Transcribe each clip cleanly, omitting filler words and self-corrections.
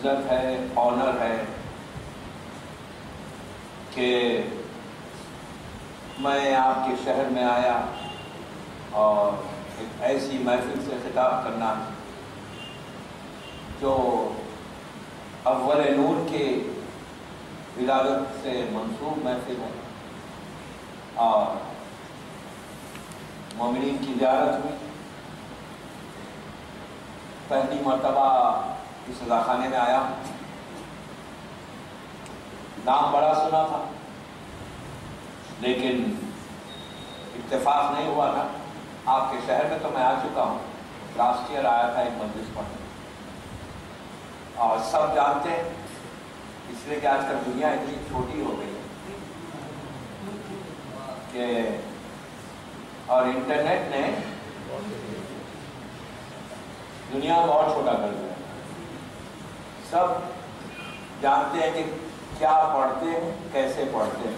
عزت ہے، آنر ہے کہ میں آپ کے شہر میں آیا اور ایک ایسی محفل سے خطاب کرنا جو اول نور کے ولادت سے منسوب محفل ہے، اور مومنین کی زیارت ہوئی۔ پہلی مرتبہ اس رضا خانے میں آیا، نام بڑا سنا تھا لیکن اتفاق نہیں ہوا تھا۔ آپ کے شہر میں تو میں آ چکا ہوں، لاسٹ ایئر آیا تھا ایک مجلس پڑھنے، اور سب جانتے ہیں اس لیے کہ آج کل دنیا اتنی چھوٹی ہو گئی ہے کہ اور انٹرنیٹ نے دنیا کو اور چھوٹا کر دیا۔ سب جانتے ہیں کہ کیا پڑھتے ہیں، کیسے پڑھتے ہیں۔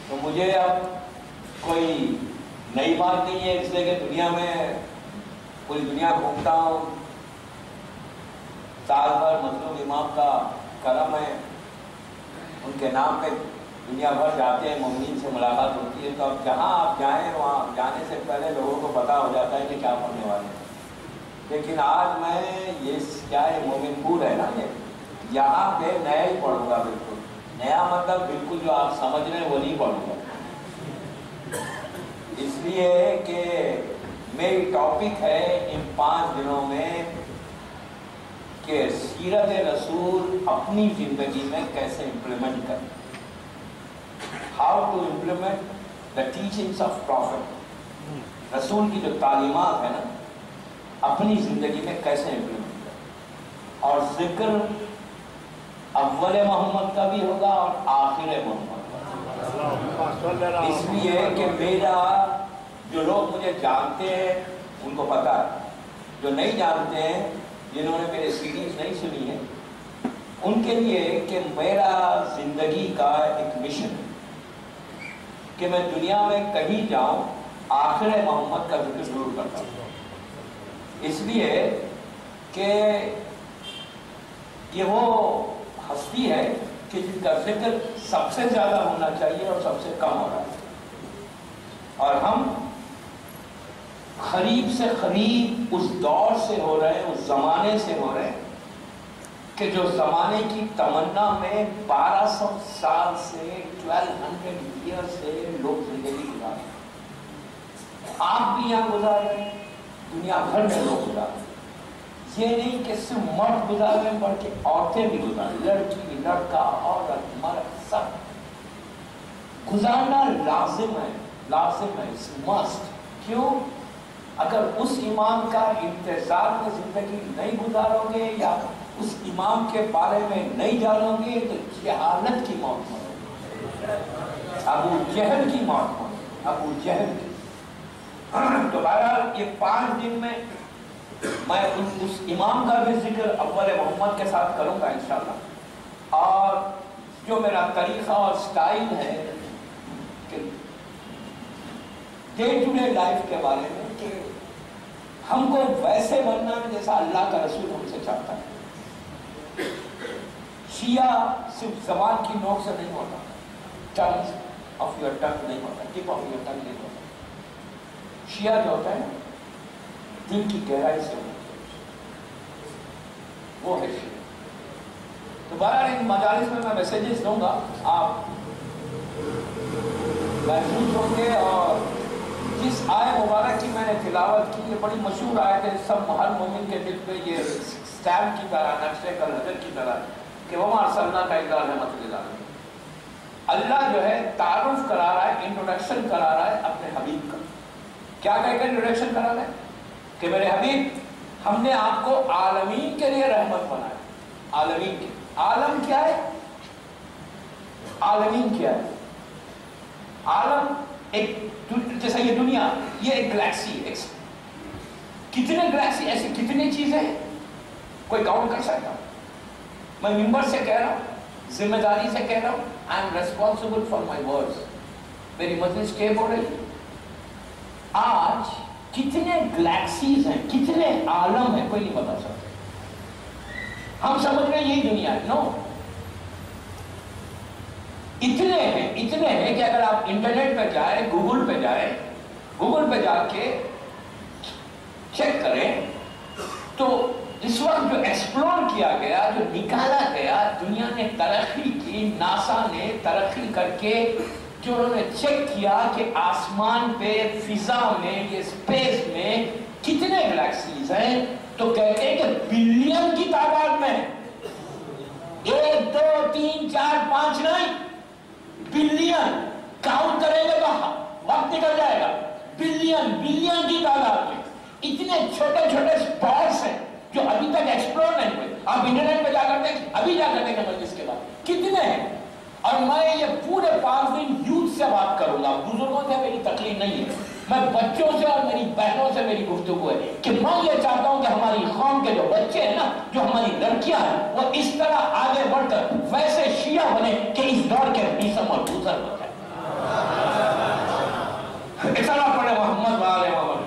تو مجھے اب کوئی نئی بات نہیں ہے، اس لیے کہ دنیا میں پوری دنیا گھومتا ہوں، سال بھر مظلوم امام کا کرم ہے، ان کے نام پہ دنیا بھر جاتے ہیں، مومنین سے ملاقات ہوتی ہے۔ تو اب جہاں آپ جائیں وہاں جانے سے پہلے لوگوں کو پتہ ہو جاتا ہے کہ کیا پڑھنے والے ہیں۔ لیکن آج میں یہ کیا ہے، مومن پور ہے نا، یہ یہاں پہ نیا ہی پڑھوں گا، بالکل نیا مطلب بالکل جو آپ سمجھ رہے ہیں وہ نہیں پڑھوں گا، اس لیے کہ میری ٹاپک ہے ان 5 دنوں میں کہ سیرت رسول اپنی زندگی میں کیسے امپلیمنٹ کریں، how to implement the teachings of prophet, رسول کی جو تعلیمات ہیں نا اپنی زندگی میں کیسے امپلیمنٹ کریں۔ اور ذکر اول محمد کا بھی ہوگا اور آخر محمد کا، اس لیے کہ میرا جو لوگ مجھے جانتے ہیں ان کو پتہ ہے، جو نہیں جانتے ہیں جنہوں نے میرے سیریز نہیں سنی ہے ان کے لیے کہ میرا زندگی کا ایک مشن ہے کہ میں دنیا میں کہیں جاؤں آخر محمد کا ذکر ضرور کرتا ہوں، اس لیے کہ یہ وہ ہستی ہے کہ جن کا ذکر سب سے زیادہ ہونا چاہیے اور سب سے کم ہو رہا ہے، اور ہم قریب سے قریب اس دور سے ہو رہے ہیں، اس زمانے سے ہو رہے ہیں کہ جو زمانے کی تمنا میں 1200 سال سے 1200 ایئر سے لوگ زندگی گزار رہے ہیں۔ آپ بھی یہاں گزار رہے ہیں، دنیا بھر میں لوگ گزار رہے ہیں۔ یہ نہیں کہ صرف مرد گزار رہے ہیں بلکہ عورتیں بھی گزار رہے ہیں، لڑکی لڑکا عورت مرد سب گزارنا لازم ہے، لازم ہے، مسٹ۔ کیوں؟ اگر اس امام کا انتظار میں زندگی نہیں گزارو گے یا اس امام کے بارے میں نہیں جانو گے تو جہالت کی موت مرو گے، ابو جہل کی موت مرو گے، ابو جہل کی۔ تو بہرحال یہ 5 دن میں اس امام کا بھی ذکر اول محمد کے ساتھ کروں گا انشاءاللہ، اور جو میرا طریقہ اور سٹائل ہے کہ ڈے ٹو ڈے لائف کے بارے میں کہ ہم کو ویسے بننا ہے جیسا اللہ کا رسول ہم سے چاہتا ہے۔ شیعہ صرف زبان کی نوک سے نہیں ہوتا، ٹنگ آف یور ٹنگ نہیں ہوتا، ٹپ آف یور ٹنگ نہیں ہوتا۔ شیعہ جو ہوتا ہے دل کی گہرائی سے ہوتا ہے، وہ ہے شیعہ۔ تو بہرحال ان مجالس میں میں میسیجز دوں گا، آپ محفوظ ہوں گے۔ اور جس آیت مبارک کی میں نے تلاوت کی، یہ بڑی مشہور آیت ہے، سب ہر مومن کے دل پہ یہ اسٹیمپ کی طرح، نقشے کا نظر کی طرح کہ وما ارسلناک الا رحمۃ للعالمین۔ اللہ جو ہے تعارف کرا رہا ہے، انٹروڈکشن کرا رہا ہے اپنے حبیب کا۔ کیا کہہ کر انٹروڈکشن کرا رہا ہے کہ میرے حبیب ہم نے آپ کو عالمین کے لیے رحمت بنایا۔ عالمین کے، عالم کیا ہے؟ عالمین کیا ہے؟ عالم ایک جیسا یہ دنیا، یہ ایک گلیکسی ہے۔ کتنے گلیکسی، ایسی کتنی چیزیں ہیں کوئی کاؤنٹ کر سکتا؟ میں ممبر سے کہہ رہا ہوں، ذمہ داری سے کہہ رہا ہوں، I am responsible for my words. میری مجلس ٹیپ ہو رہی ہے۔ آج کتنے گلیکسیز ہیں، کتنے عالم ہیں، کوئی نہیں بتا سکتا۔ ہم سمجھ رہے ہیں یہی دنیا ہے. نو، اتنے ہیں کہ اگر آپ انٹرنیٹ پہ جائیں، گوگل پہ جا کے چیک کریں تو اس وقت جو ایکسپلور کیا گیا، جو نکالا گیا، دنیا نے ترقی کی، ناسا نے ترقی کر کے جو انہوں نے چیک کیا کہ آسمان پہ، فضا میں، یہ اسپیس میں کتنے گلیکسیز ہیں، تو کہتے ہیں کہ بلین کی تعداد میں. 1 2 3 4 5 نہیں، بلین. کاؤنٹ کریں گے تو وقت نکل جائے گا. بلین کی تعداد میں اتنے چھوٹے چھوٹے اسپاٹس ہیں جو ابھی تک ایکسپلور نہیں ہوئے. آپ انٹرنیٹ پہ جا کر دیکھیں، ابھی جا کر دیکھیں مجلس کے بعد کتنے ہیں. اور میں یہ پورے 5 دن یوتھ سے بات کروں گا، بزرگوں سے میری تکلیف نہیں ہے، میں بچوں سے اور میری بہنوں سے میری گفتگو ہے کہ میں یہ چاہتا ہوں کہ ہماری قوم کے جو بچے ہیں نا، جو ہماری لڑکیاں ہیں، وہ اس طرح آگے بڑھ کر ویسے شیعہ بنے کہ اس دور کے بیسم اور دوسر بن جائے. اتنا پڑھے محمد والے محمد.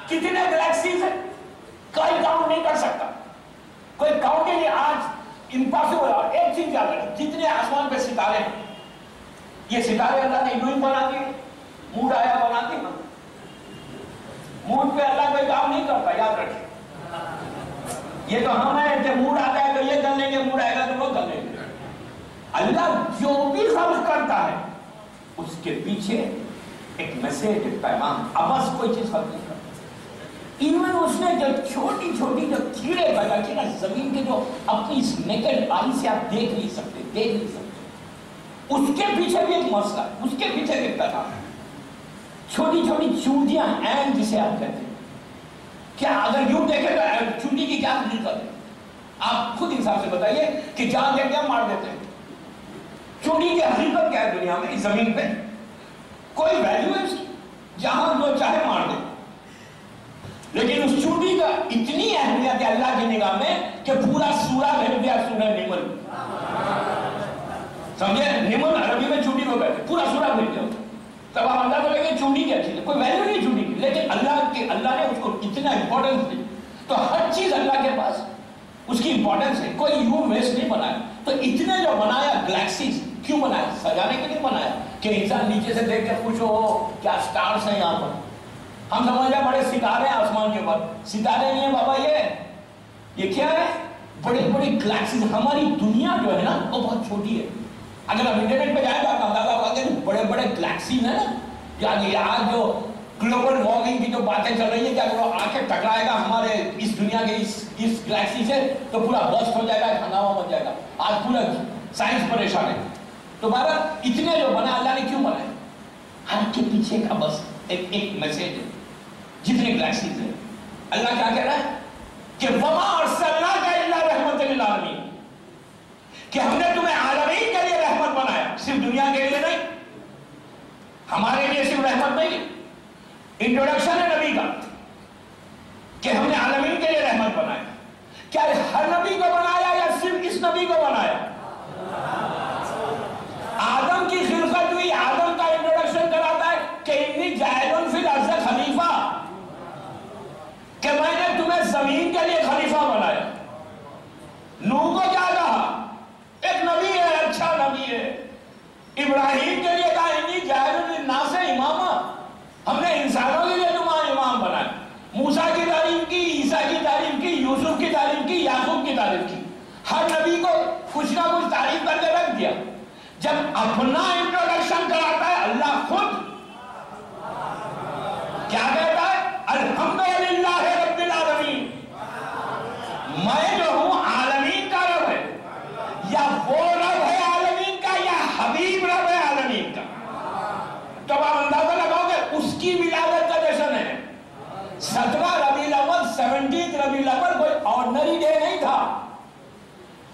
کتنے گلیکسیز ہیں کوئی کاؤنٹ نہیں کر سکتا، کوئی کاؤنٹ ہی نہیں. آج امپاسبل ہے. ایک چیز یاد رکھیں، جتنے آسمان پہ ستارے ہیں، یہ ستارے اللہ نے یوں ہی بنا دیے، موڈ آیا بنا دیے. موڈ پہ اللہ کوئی کام نہیں کرتا، یاد رکھیں. یہ تو ہم ہیں کہ موڈ آتا ہے تو یہ کر لیں گے، موڈ آئے گا تو وہ کر لیں گے. اللہ جو بھی خلق کرتا ہے اس کے پیچھے ایک میسج، ایک پیغام. ابس کوئی چیز خلق نہیں کرتا. ایون اس نے جو چھوٹی چھوٹی جو کیڑے پیدا کیے نا زمین کے، جو اپنی نیکڈ آئی سے آپ دیکھ نہیں سکتے، اس کے پیچھے بھی ایک مسئلہ ہے، اس کے پیچھے ایک پیغام ہے. چھوٹی چھوٹی چونٹیاں، اینٹ جسے آپ کہتے ہیں، کیا اگر یوں دیکھیں تو چونٹی کی کیا حقیقت ہے؟ آپ خود حساب سے بتائیے کہ جان دے کے ہم مار دیتے ہیں. چونٹی کی حقیقت کیا ہے دنیا میں، اس زمین پہ کوئی ویلیو ہے اس کی، جہاں جو چاہے مار دے. لیکن اس چونٹی کا اتنی اہمیت ہے اللہ کی نگاہ میں کہ پورا سورہ بھیج دیا، سورہ نمل. سمجھے؟ نمل عربی میں چونٹی کو کہتے ہیں، پورا سورہ بھیج دیا. تب آپ اندازہ لگے کہ چونٹی کیا چیز ہے، کوئی ویلیو نہیں چونٹی کی، لیکن اللہ نے اس کو اتنا امپورٹنس دی. تو ہر چیز اللہ کے پاس اس کی امپورٹنس ہے، کوئی یوں ویسٹ نہیں بنایا. تو اتنے جو بنایا گلیکسیز کیوں بنایا؟ سجانے کے لیے بنایا کہ انسان نیچے سے دیکھ کے خوش ہو کیا سٹارز ہیں یہاں پر. ہم سمجھ رہے بڑے ستارے ہیں آسمان کے اوپر، ستارے نہیں ہیں بابا. یہ کیا ہے؟ بڑے بڑے گلیکسیز. ہماری دنیا جو ہے نا وہ بہت چھوٹی ہے. اگر آپ انٹرنیٹ پہ جائیں تو آپ اندازہ ہوگا کہ بڑے بڑے گلیکسیز ہیں نا. آج جو گلوبل وارمنگ کی جو باتیں چل رہی ہیں کہ اگر وہ آ کے ٹکرائے گا ہمارے اس دنیا کے اس گلیکسی سے تو پورا برسٹ ہو جائے گا، ہنگامہ بن جائے گا. آج پورا سائنس پریشان ہے. تو بھارت اتنے جو بنا اللہ نے کیوں بنائے؟ ہر کے پیچھے کا بس ایک میسج ہے. جتنے گلیکسیز ہیں اللہ کیا کہہ رہا ہے کہ وما ارسلناک الا رحمۃ للعالمین، کہ ہم نے تمہیں عالمین کے لیے رحمت بنایا، صرف دنیا کے لیے نہیں. ہمارے لیے صرف رحمت نہیں، انٹروڈکشن ہے نبی کا کہ ہم نے عالمین کے لیے رحمت بنایا. کیا ہر نبی کو بنایا یا صرف اس نبی کو بنایا؟ آدم کی خلقت ہوئی، آدم کا انٹروڈکشن کراتا ہے کہ انی جاعل فی الارض خلیفہ، کہ میں نے تمہیں زمین کے لیے خلیفہ بنایا. نوح کو کیا کہا؟ ایک نبی ہے، اچھا نبی ہے. ابراہیم کے لیے کہا انی جاعل للناس اماما، ہم نے انسانوں کے لیے تمہارا امام بنایا. موسیٰ کی تعریف کی، عیسیٰ کی تعریف کی، یوسف کی تعریف کی، یعقوب کی تعریف کی. ہر نبی کو کچھ نہ کچھ تعریف کر کے رکھ دیا. جب اپنا انٹروڈکشن کراتا ہے اللہ خود کیا کہتا ہے؟ الحمدللہ رب العالمین. میں جو ہوں عالمین کا رب ہے، یا وہ رب ہے عالمین کا یا حبیب رب ہے عالمین کا. تو آپ اندازہ لگاؤ کہ اس کی ولادت کا جشن ہے. 17 ربیع الاول، 17 ربیع الاول کوئی آرڈنری ڈے نہیں تھا،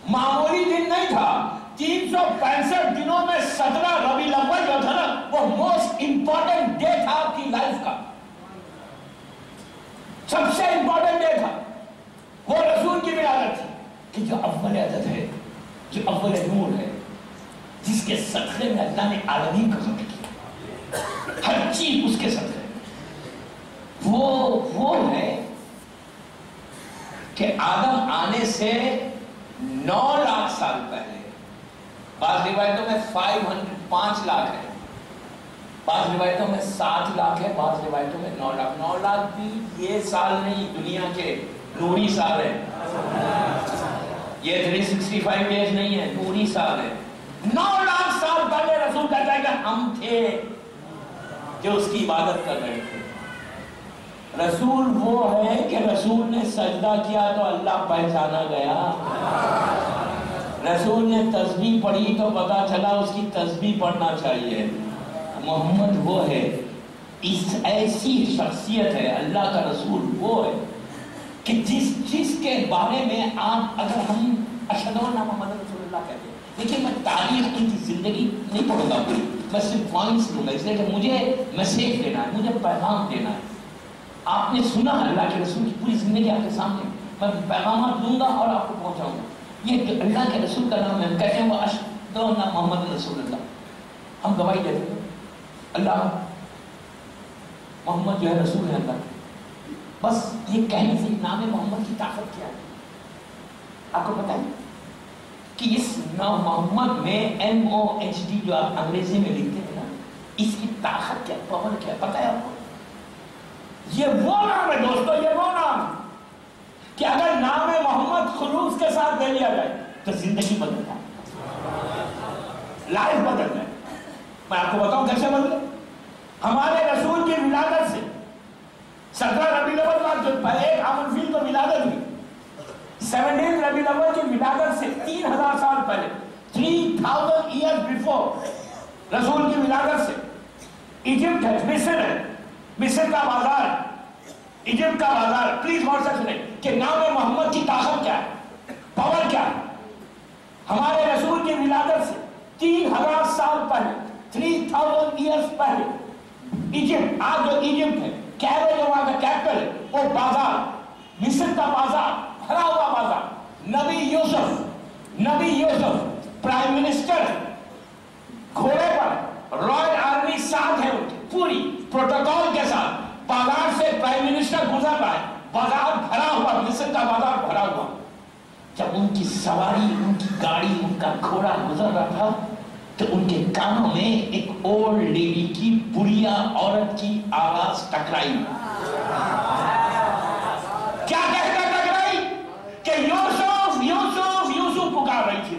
معمولی دن نہیں تھا. 365 دنوں میں 17 ربیع الاول جو تھا نا وہ موسٹ امپورٹنٹ ڈے تھا آپ کی لائف کا، سب سے امپورٹنٹ ڈے تھا. وہ رسول کی ولادت تھی کہ جو اول عدد ہے، جو اول نور ہے، جس کے صدقے میں اللہ نے عالمین کو خلق کیا. ہر چیز اس کے صدقے. وہ ہے کہ آدم آنے سے 9 لاکھ سال پہلے، بعض روایتوں میں 5 لاکھ ہے، بعض روایتوں میں 7 لاکھ ہے، بعض روایتوں میں 9 لاکھ۔ 9 لاکھ بھی یہ سال نہیں، دنیا کے نوری سال ہے، یہ 365 ڈیز نہیں ہے، نوری سال ہے۔ 9 لاکھ سال پہلے رسول کہتا ہے کہ ہم تھے جو اس کی عبادت کر رہے تھے۔ رسول وہ ہے کہ رسول نے سجدہ کیا تو اللہ پہچانا گیا، رسول نے تسبیح پڑھی تو پتا چلا اس کی تسبیح پڑھنا چاہیے۔ محمد وہ ہے، اس ایسی شخصیت ہے، اللہ کا رسول وہ ہے کہ جس چیز کے بارے میں آپ اگر ہم اشہد ان محمد رسول اللہ کہتے ہیں، لیکن میں تاریخ ان کی زندگی نہیں پڑھوں گا پوری، میں صرف پوائنٹس لوں گا، اس لیے کہ مجھے میسیج دینا ہے، مجھے پیغام دینا ہے۔ آپ نے سنا اللہ کے رسول کی پوری زندگی آپ کے سامنے، میں پیغامات دوں گا اور آپ کو پہنچاؤں گا۔ یہ اللہ کے رسول کا نام ہے، ہم کہتے ہیں وہ اشہد ان محمد رسول اللہ، ہم گواہی دیتے ہیں اللہ محمد جو ہے رسول ہے اللہ۔ بس یہ کہنے سے نام محمد کی طاقت کیا ہے آپ کو پتا ہے کہ اس نام محمد میں MOHD جو آپ انگریزی میں لکھتے ہیں نا، اس کی طاقت کیا، پاور کیا پتا ہے آپ کو؟ یہ وہ نام ہے دوستو، یہ وہ نام کہ اگر نام محمد خلوص کے ساتھ دے لیا جائے تو زندگی بدل جائے، لائف بدل جائے۔ میں آپ کو بتاؤں کیسے بدلے؟ ہمارے رسول کی ولادت سے 17 ربیع الاول جو ایک عام الفیل کو ولادت ہوئی، 17 ربیع الاول کی ولادت سے 3000 سال پہلے، 3000 ایئرز بیفور رسول کی ولادت سے ایجپٹ ہے، مصر ہے، مصر کا بازار، ایجپٹ کا بازار، پلیز غور سے سنیں کہ نام محمد کی طاقت کیا ہے، پاور کیا ہے۔ ہمارے رسول کی ولادت سے 3000 سال پہلے، 3000 ایئرز پہلے ایجپٹ، آج جو ایجپٹ ہے، کیرو جو وہاں کا کیپٹل ہے، وہ بازار، مصر کا بازار، بھرا ہوا بازار، نبی یوسف پرائم منسٹر گھوڑے پر، رائل آرمی ساتھ ہے ان کی پوری پروٹوکول کے ساتھ، بازار سے پرائم منسٹر گزر رہا ہے، بازار بھرا ہوا، مصر کا بازار بھرا ہوا۔ جب ان کی سواری، ان کی گاڑی، ان کا گھوڑا گزر رہا تھا تو ان کے کانوں میں ایک اولڈ لیڈی کی، بڑھیا عورت کی آواز ٹکرائی۔ کیا کہہ کر ٹکرائی؟ کہ یوسف یوسف یوسف پکار رہی تھی۔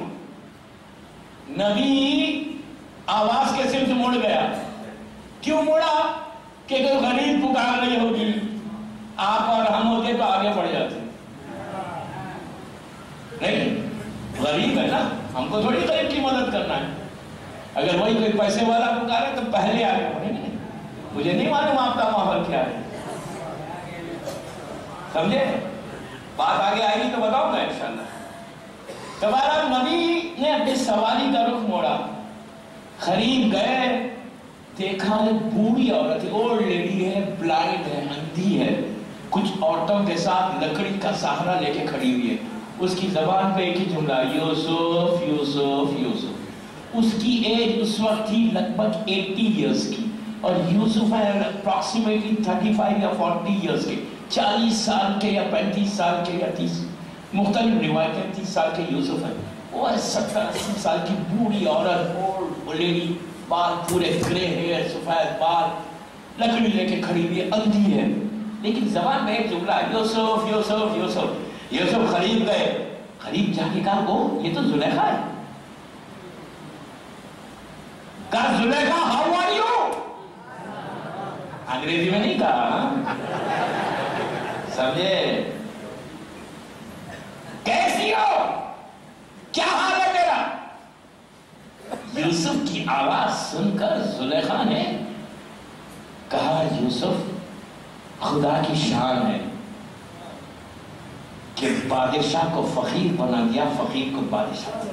نبی آواز کے سمت مڑ گیا۔ کیوں مڑا؟ کہ کوئی غریب پکار رہی ہوگی، آپ اور ہم ہوتے تو آگے بڑھ جاتے، نہیں غریب ہے نا، ہم کو تھوڑی غریب کی مدد کرنا ہے۔ اگر وہی کوئی پیسے والا پکارے تو پہلے آگے بڑھیں گے۔ مجھے نہیں معلوم آپ کا ماحول کیا ہے، سمجھے؟ بات آگے آئے گی تو بتاؤں گا انشاءاللہ۔ تو بہرحال نبی نے اپنی سواری کا رخ موڑا، قریب گئے، دیکھا ایک بوڑھی عورت ہے، اولڈ لیڈی ہے، بلائنڈ ہے، اندھی ہے، کچھ عورتوں کے ساتھ لکڑی کا سہارا لے کے کھڑی ہوئی ہے۔ اس کی زبان پہ ایک ہی جملہ، یوسف یوسف یوسف۔ اس کی ایج اس وقت تھی لگ بھگ 80 ایئرس کی، اور یوسف ہے اپروکسیمیٹلی 35 یا 40 ایئرس کے، 40 سال کے یا 35 سال کے یا 30، مختلف روایتیں 30 سال کے یوسف ہیں۔ وہ 70-80 سال کی بوڑھی عورت، اولڈ لیڈی، بال پورے گرے ہیئر، سفید بال، لکڑی لے کے کھڑی ہوئی، اندھی ہے، لیکن زبان میں ایک جملہ ہے، یوسف یوسف یوسف۔ یوسف قریب گئے، قریب جا کے کہا وہ یہ تو زلیخا ہے۔ کہا زلیخا ہاؤ آر یو، انگریزی میں نہیں کہا، سمجھے؟ کیسی ہو، کیا حال ہے تیرا؟ یوسف کی آواز سن کر زلیخا نے کہا یوسف خدا کی شان ہے کہ بادشاہ کو فقیر بنا دیا، فقیر کو بادشاہ۔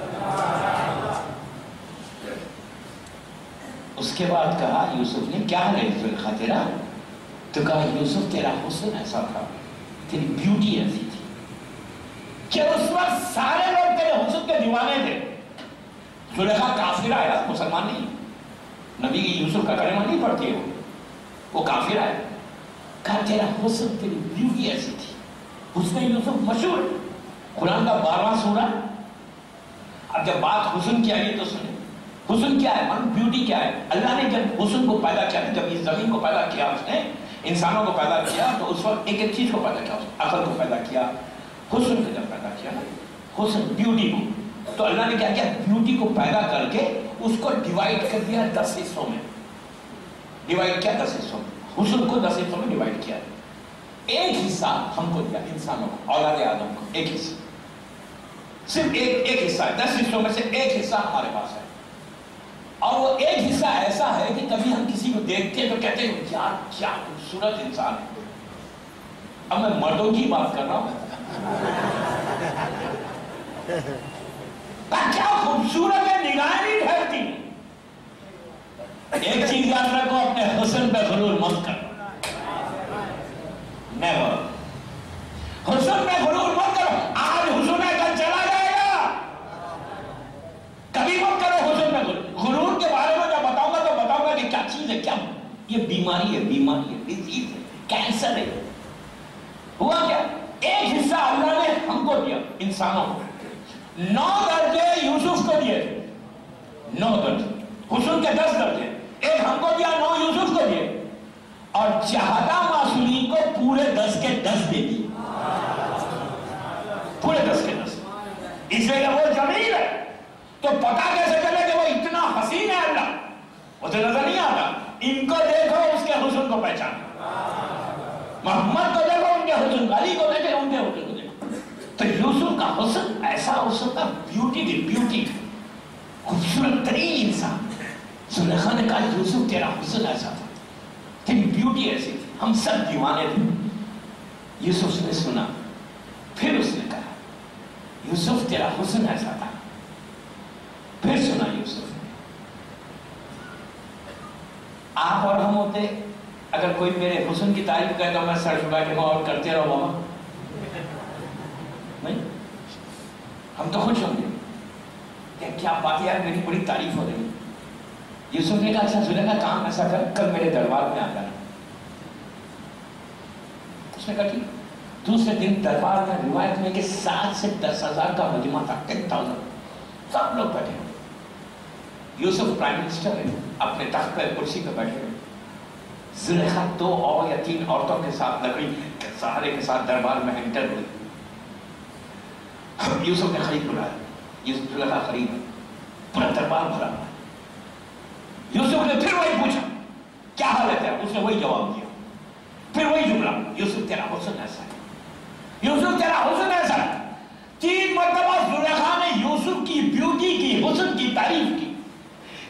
اس کے بعد کہا یوسف نے کیا ہے زلیخا تیرا؟ تو کہا یوسف تیرا حسن ایسا تھا، تیری بیوٹی ایسی تھی کہ اس وقت سارے لوگ تیرے حسن کے دیوانے تھے۔ زلیخا کافر آیا، مسلمان نہیں، نبی یوسف کا کلمہ نہیں پڑھتی ہے، وہ کافر آیا۔ کہا تیرا حسن تیری بیوٹی ایسی تھی. حسن یوسف مشہور ہے, قرآن کا 12واں سورہ. اب جب بات حسن کی آئی تو سنیں, حسن کیا ہے, بیوٹی کیا ہے. اللہ نے جب حسن کو پیدا کیا, جب اس زمین کو پیدا کیا, اس نے انسانوں کو پیدا کیا, تو اس وقت ایک ایک چیز کو پیدا کیا, عقل کو پیدا کیا, حسن کو جب پیدا کیا, حسن بیوٹی کو, تو اللہ نے کیا کیا, بیوٹی کو پیدا کر کے اس کو ڈیوائیڈ کر دیا 10 حصوں میں. ڈیوائیڈ کیا 10 حصوں میں, حسن کو 10 حصوں میں ڈیوائیڈ کیا. ایک حصہ ہم کو دیا, انسانوں کو, اولاد آدم کو, ایک حصہ, صرف ایک حصہ ہے. 10 حصوں میں سے ایک حصہ ہمارے پاس ہے, اور وہ ایک حصہ ایسا ہے کہ کبھی ہم کسی کو دیکھتے ہیں تو کہتے ہیں یار کیا خوبصورت انسان ہے. اب میں مردوں کی بات کر رہا ہوں, کیا خوبصورت ہے, نگاہیں نہیں ٹھہرتی. ایک چیز یاد رکھو, اپنے حسن پہ غرور مت کرو, نیور. حسن پہ غرور مت کرو, آج حسن ہے کل چلا جائے گا, کبھی مت کرو حسن پہ غرور. غرور کے بارے میں جب بتاؤں گا تو بتاؤں گا کہ کیا چیز ہے, کیا یہ بیماری ہے, ڈیزیز ہے, کینسر ہے. ہوا کیا, ایک حصہ اللہ نے ہم کو دیا, انسانوں کو. 9 درجے یوسف کو دیے, 9 درجے, حسن کے 10 درجے, ایک ہم کو دیا, 9 یوسف کو دیے, اور چہتا معصومین کو پورے 10 کے 10 دے دی, پورے 10 کے 10. اس لیے کہ وہ جمیل ہے, تو پتا کیسے چلے کہ وہ اتنا حسین ہے اللہ, وہ تو نظر نہیں آتا. ان کو دیکھو اس کے حسن کو پہچان, محمد کو دیکھو ان کے حسن, علی کو دیکھو ان کے حسن کو دیکھو. تو یوسف کا حسن ایسا حسن تھا, بیوٹی تھی, بیوٹی, خوبصورت ترین انسان. زلیخا نے کہا یوسف تیرا حسن ایسا تھا, تیری بیوٹی ایسی تھی, ہم سب دیوانے تھے. یوسف نے سنا, پھر اس نے کہا یوسف تیرا حسن ایسا تھا. پھر سنا یوسف نے. آپ اور ہم ہوتے, اگر کوئی میرے حسن کی تعریف کرے تو میں سر جھکا کے اور کرتے رہو بابا, نہیں, ہم تو خوش ہوں گے کہ کیا بات یار, میری بڑی تعریف ہو رہی ہے. یوسف نے کہا اچھا زلیخا کام ایسا کر, کل میرے دربار میں آ جانا. اس نے کہا ٹھیک. دوسرے دن دربار میں روایت میں کہ 7 سے 10,000 کا مجمع تھا, 10,000, سب لوگ بیٹھے. یوسف پرائم منسٹر ہے, اپنے تخت پہ کرسی پہ بیٹھے. زلیخا 2 اور یا 3 عورتوں کے ساتھ, لکڑی کے سہارے کے ساتھ دربار میں انٹر ہوئی. یوسف نے خرید بلایا, یوسف زلیخا خرید, پورا دربار بھرا. یوسف نے پھر وہی پوچھا کیا حال ہے تیرا, اس نے وہی جواب دیا. پھر وہی جملہ, یوسف تیرا حسن ایسا ہے, یوسف تیرا حسن ایسا ہے. 3 مرتبہ زلیخا نے یوسف کی بیوٹی کی, حسن کی تعریف کی.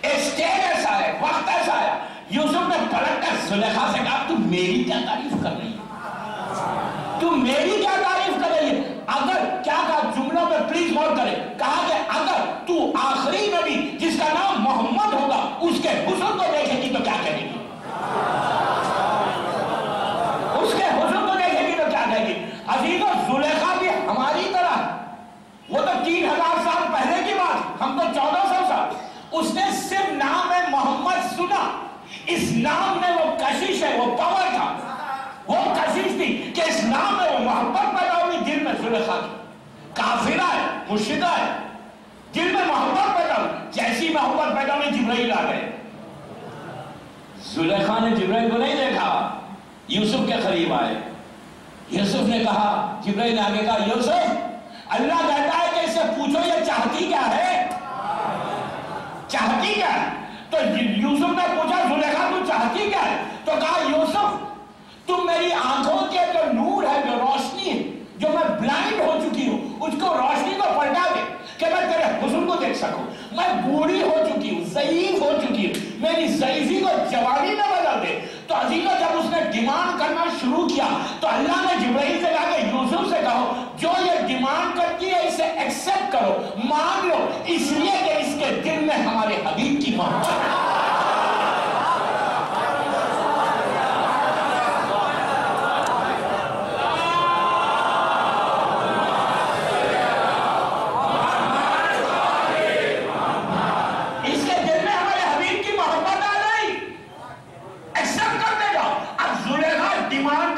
اسٹیج ایسا ہے, وقت ایسا ہے, یوسف نے پلٹ کر زلیخا سے کہا تو میری کیا تعریف کر رہی ہے, تو میری کیا تعریف کر رہی ہے. اگر کیا کہا جملوں میں پلیز غور کرے, کہا کہ اگر تو آخری نبی جس کا نام محمد ہوگا اس کے حسن کو دیکھے گی تو کیا کہے گی, اس کے حسن کو دیکھے گی تو کیا کہے گی. عزیزو زلیخا بھی ہماری طرح, وہ تو 3,000 سال پہلے کی بات, ہم تو 1,400 سال. اس نے صرف نام محمد سنا, اس نام میں وہ کشش ہے, وہ پاور تھا, وہ کشش تھی کہ اس نام میں وہ محبت پیدا ہوئی دل میں. زلیخا کی کافرہ ہے, مشرکہ ہے, دل میں محبت پیدا ہوئی. جیسی محبت پیدا ہوئی جبرائیل آ گئے. زلیخا نے جبرائیل کو نہیں دیکھا, یوسف کے قریب آئے. یوسف نے کہا, جبرائیل نے آگے کہا یوسف اللہ کہتا ہے کہ اس سے پوچھو یہ چاہتی کیا ہے, چاہتی کیا ہے. تو یوسف نے پوچھا زلیخا تو چاہتی کیا ہے, تو کہا یوسف تم میری آنکھوں کے جو نور ہے, جو روشنی ہے, جو میں بلائنڈ ہو چکی ہوں, اس کو روشنی کو پلٹا دے کہ میں تیرے حسن کو دیکھ سکوں. میں بوڑھی ہو چکی ہوں, ضعیف ہو چکی ہوں, میری ضعیفی کو جوانی میں بدل دے. تو عزیزو جب اس نے ڈیمانڈ کرنا شروع کیا تو اللہ نے جبرائیل سے کہا کہ یوسف سے کہو جو یہ ڈیمانڈ کرتی ہے اسے ایکسپٹ کرو, مان لو, اس لیے کہ اس کے دل میں ہمارے حبیب کی محبت ہے. ڈیمانڈ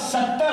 70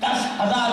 10,000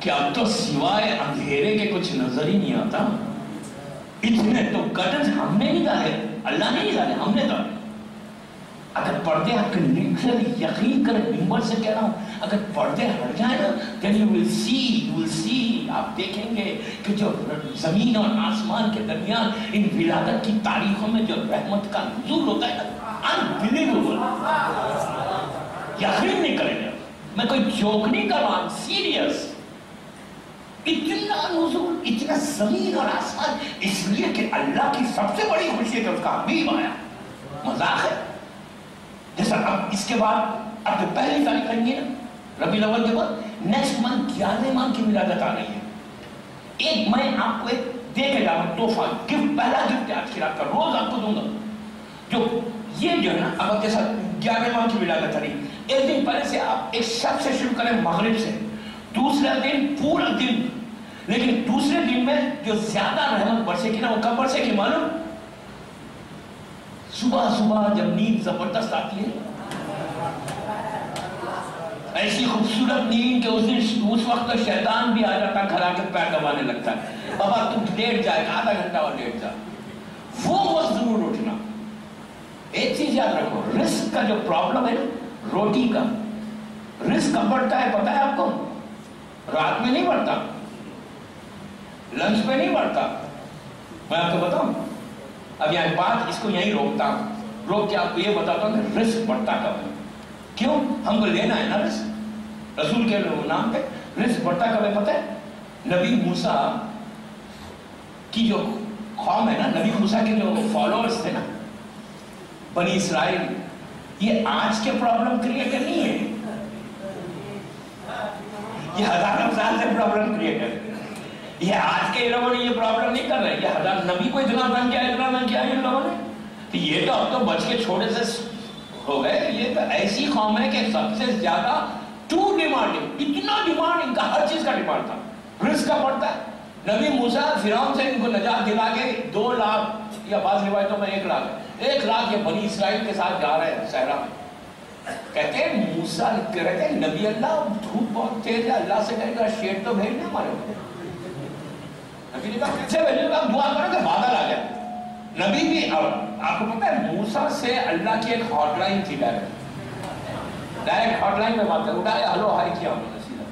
کہ اب تو سوائے اندھیرے کے کچھ نظر ہی نہیں آتا. اتنے تو کرٹنز ہم نے نہیں ڈالے, اللہ نے نہیں ڈالے, ہم نے ڈالے. اگر پردے آپ کے لٹرلی یقین کریں, ممبر سے کہہ رہا ہوں, اگر پردے ہٹ جائیں نا, then you will see, آپ دیکھیں گے کہ جو زمین اور آسمان کے درمیان ان ولادت کی تاریخوں میں جو رحمت کا نزول ہوتا ہے نا, unbelievable. یقین نہیں کریں گے, میں کوئی جوک نہیں کر رہا ہوں, سیریس. اتنا نزول, اتنا زمین اور آسمان, اس لیے کہ اللہ کی سب سے بڑی خوشی ہے کہ اس کا حبیب آیا. مذاق ہے. جیسا اب اس کے بعد اب پہلی تاریخ کریں گے نا ربیع الاول کے بعد, نیکسٹ منتھ 11 ماہ کی ولادت آ رہی ہے. ایک میں آپ کو ایک دے کے جاؤں تحفہ, گفٹ, پہلا گفٹ آج کی رات کا, روز آپ کو دوں گا. جو یہ جو ہے نا, اب جیسا 11 ماہ کی ولادت آ رہی ہے, ایک دن پہلے سے آپ ایک شب سے شروع کریں مغرب سے, دوسرا دن پورا دن. لیکن دوسرے دن میں جو زیادہ رحمت برسے گی نا, وہ کب برسے گی معلوم؟ صبح صبح جب نیند زبردست آتی ہے, ایسی خوبصورت نیند کہ اس وقت تو شیطان بھی آ جاتا, گھر آ کے پیر دبانے لگتا ہے, بابا تم لیٹ جائے گا, آدھا گھنٹہ اور لیٹ جا. وہ وقت ضرور اٹھنا. ایک چیز یاد رکھو, رزق کا جو پرابلم ہے نا, روٹی کا رزق کب بڑھتا ہے پتہ ہے آپ کو؟ رات میں نہیں بڑھتا, لنچ میں نہیں بڑھتا. میں آپ کو بتاؤں, اب یہاں بات اس کو یہیں روکتا ہوں, روک کے آپ کو یہ بتاتا ہوں کہ رزق بڑھتا کب ہے. کیوں؟ ہم کو لینا ہے نا رزق, رسول کے نام پہ رزق بڑھتا کب ہے پتہ ہے؟ نبی موسیٰ کی جو قوم ہے نا, نبی موسیٰ کے جو فالوورز تھے نا, بنی اسرائیل, یہ آج کے پرابلم کریٹر نہیں ہے, یہ ہزاروں سال سے پرابلم کریٹر ہے. یہ آج کے لوگوں نے یہ پرابلم نہیں کر رہے, یہ ہزار نبی کو اتنا تنگ کیا ان لوگوں نے, تو یہ تو اب تو بچ کے چھوٹے سے ہو گئے. یہ تو ایسی قوم ہے کہ سب سے زیادہ ٹو ڈیمانڈنگ, اتنا ڈیمانڈ ان کا, ہر چیز کا ڈیمانڈ تھا. رزق کا پڑتا ہے. نبی موسیٰ فرعون سے ان کو نجات دلا کے 2 لاکھ یا بعض روایتوں میں 1 لاکھ یہ بنی اسرائیل کے ساتھ جا رہے ہیں صحرا میں. کہتے ہیں موسیٰ کہتے ہیں نبی اللہ دھوپ بہت تیز ہے, اللہ سے کہے گا شیر تو بھیج دیں ہمارے اوپر. نبی نے کہا کیسے بھیجے گا, دعا کرو کہ بادل آ جائے. نبی بھی, آپ کو پتہ ہے موسیٰ سے اللہ کی ایک ہاٹ لائن تھی, ڈائریکٹ ہاٹ لائن میں بات کر, اٹھایا ہلو ہائی کیا انہوں نے سیدھا,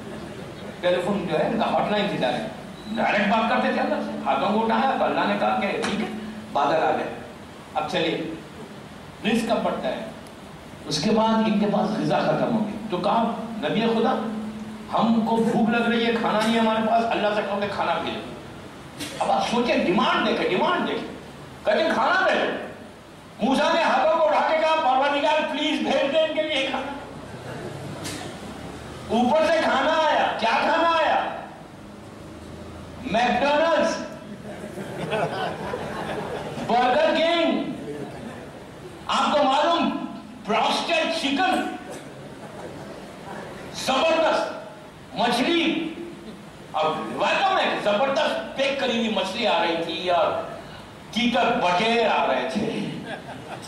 ٹیلی فون جو ہے ان کا ہاٹ لائن تھی, ڈائریکٹ بات کرتے تھے اللہ سے. ہاتھوں کو اٹھایا تو اللہ نے کہا کہ ٹھیک ہے بادل آ جائے. اب چلیے, رزق کب بڑھتا ہے؟ اس کے بعد ان کے پاس غذا ختم ہوگی, تو کہا نبی خدا ہم کو بھوک لگ رہی ہے, کھانا نہیں ہے ہمارے پاس, اللہ سے کہو کہ کھانا بھیجو. اب آپ سوچیں, ڈیمانڈ دیکھیں, کہتے ہیں کھانا بھیجو. موسیٰ نے ہاتھوں کو اٹھا کے کہا پروردگار پلیز بھیج دیں ان کے لیے کھانا. اوپر سے کھانا آیا. کیا کھانا آیا؟ میکڈونلڈز, برگر کنگ, آپ کو معلوم براسٹڈ چکن, زبردست مچھلی. اب روایتوں میں زبردست پیک کری ہوئی مچھلی آ رہی تھی اور تیتر بٹیر آ رہے تھے,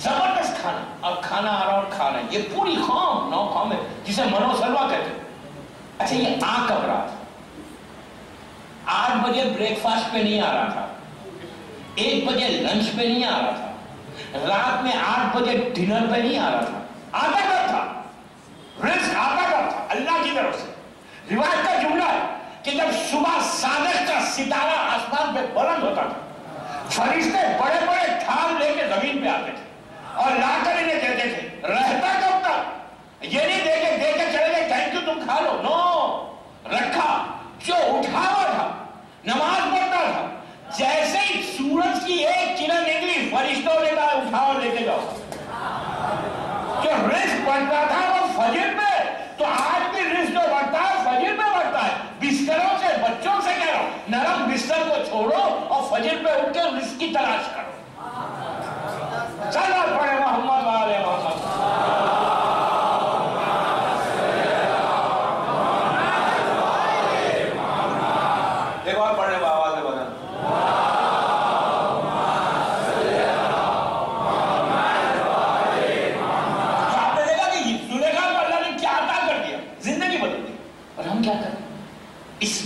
زبردست کھانا. اب کھانا آ رہا اور کھا رہے ہیں. یہ پوری قوم, 9 قوم ہے جسے منو سلوا کہتے ہیں. اچھا یہ آ کب رہا تھا؟ 8 بجے بریک فاسٹ پہ نہیں آ رہا تھا, 1 بجے لنچ پہ نہیں آ رہا تھا, رات میں 8 بجے ڈنر پہ نہیں آ رہا تھا. آتا کب تھا؟ رزق آتا کب تھا؟ اللہ کی طرف سے. روایت کا جملہ ہے کہ جب صبح صادق کا ستارہ آسمان پہ بلند ہوتا تھا, فرشتے بڑے بڑے تھال لے کے زمین پہ آتے تھے اور لا کر انہیں دیتے تھے. رہتا کب تک؟ یہ نہیں دے کے چلے گئے تھینک یو تم کھا لو, نو, رکھا. جو اٹھاوا تھا, نماز پڑھتا تھا, جیسے ہی سورج کی ایک کرن نکلی فرشتوں نے کہا اٹھاؤ لے کے جاؤ. جو رزق بڑھتا تھا وہ فجر پہ, تو آج بھی رزق جو بڑھتا ہے فجر پہ بڑھتا ہے. بستروں سے, بچوں سے کہہ رہا ہوں, نرم بستر کو چھوڑو اور فجر پہ اٹھ کے رزق کی تلاش کرو. چلو پڑھے محمد والے محمد. ایک اور پڑھنے با آواز میں بدل. آپ نے دیکھا کہ زلیخا کو اللہ نے کیا عطا کر دیا, زندگی بدل دی. اور ہم کیا کریں؟ اس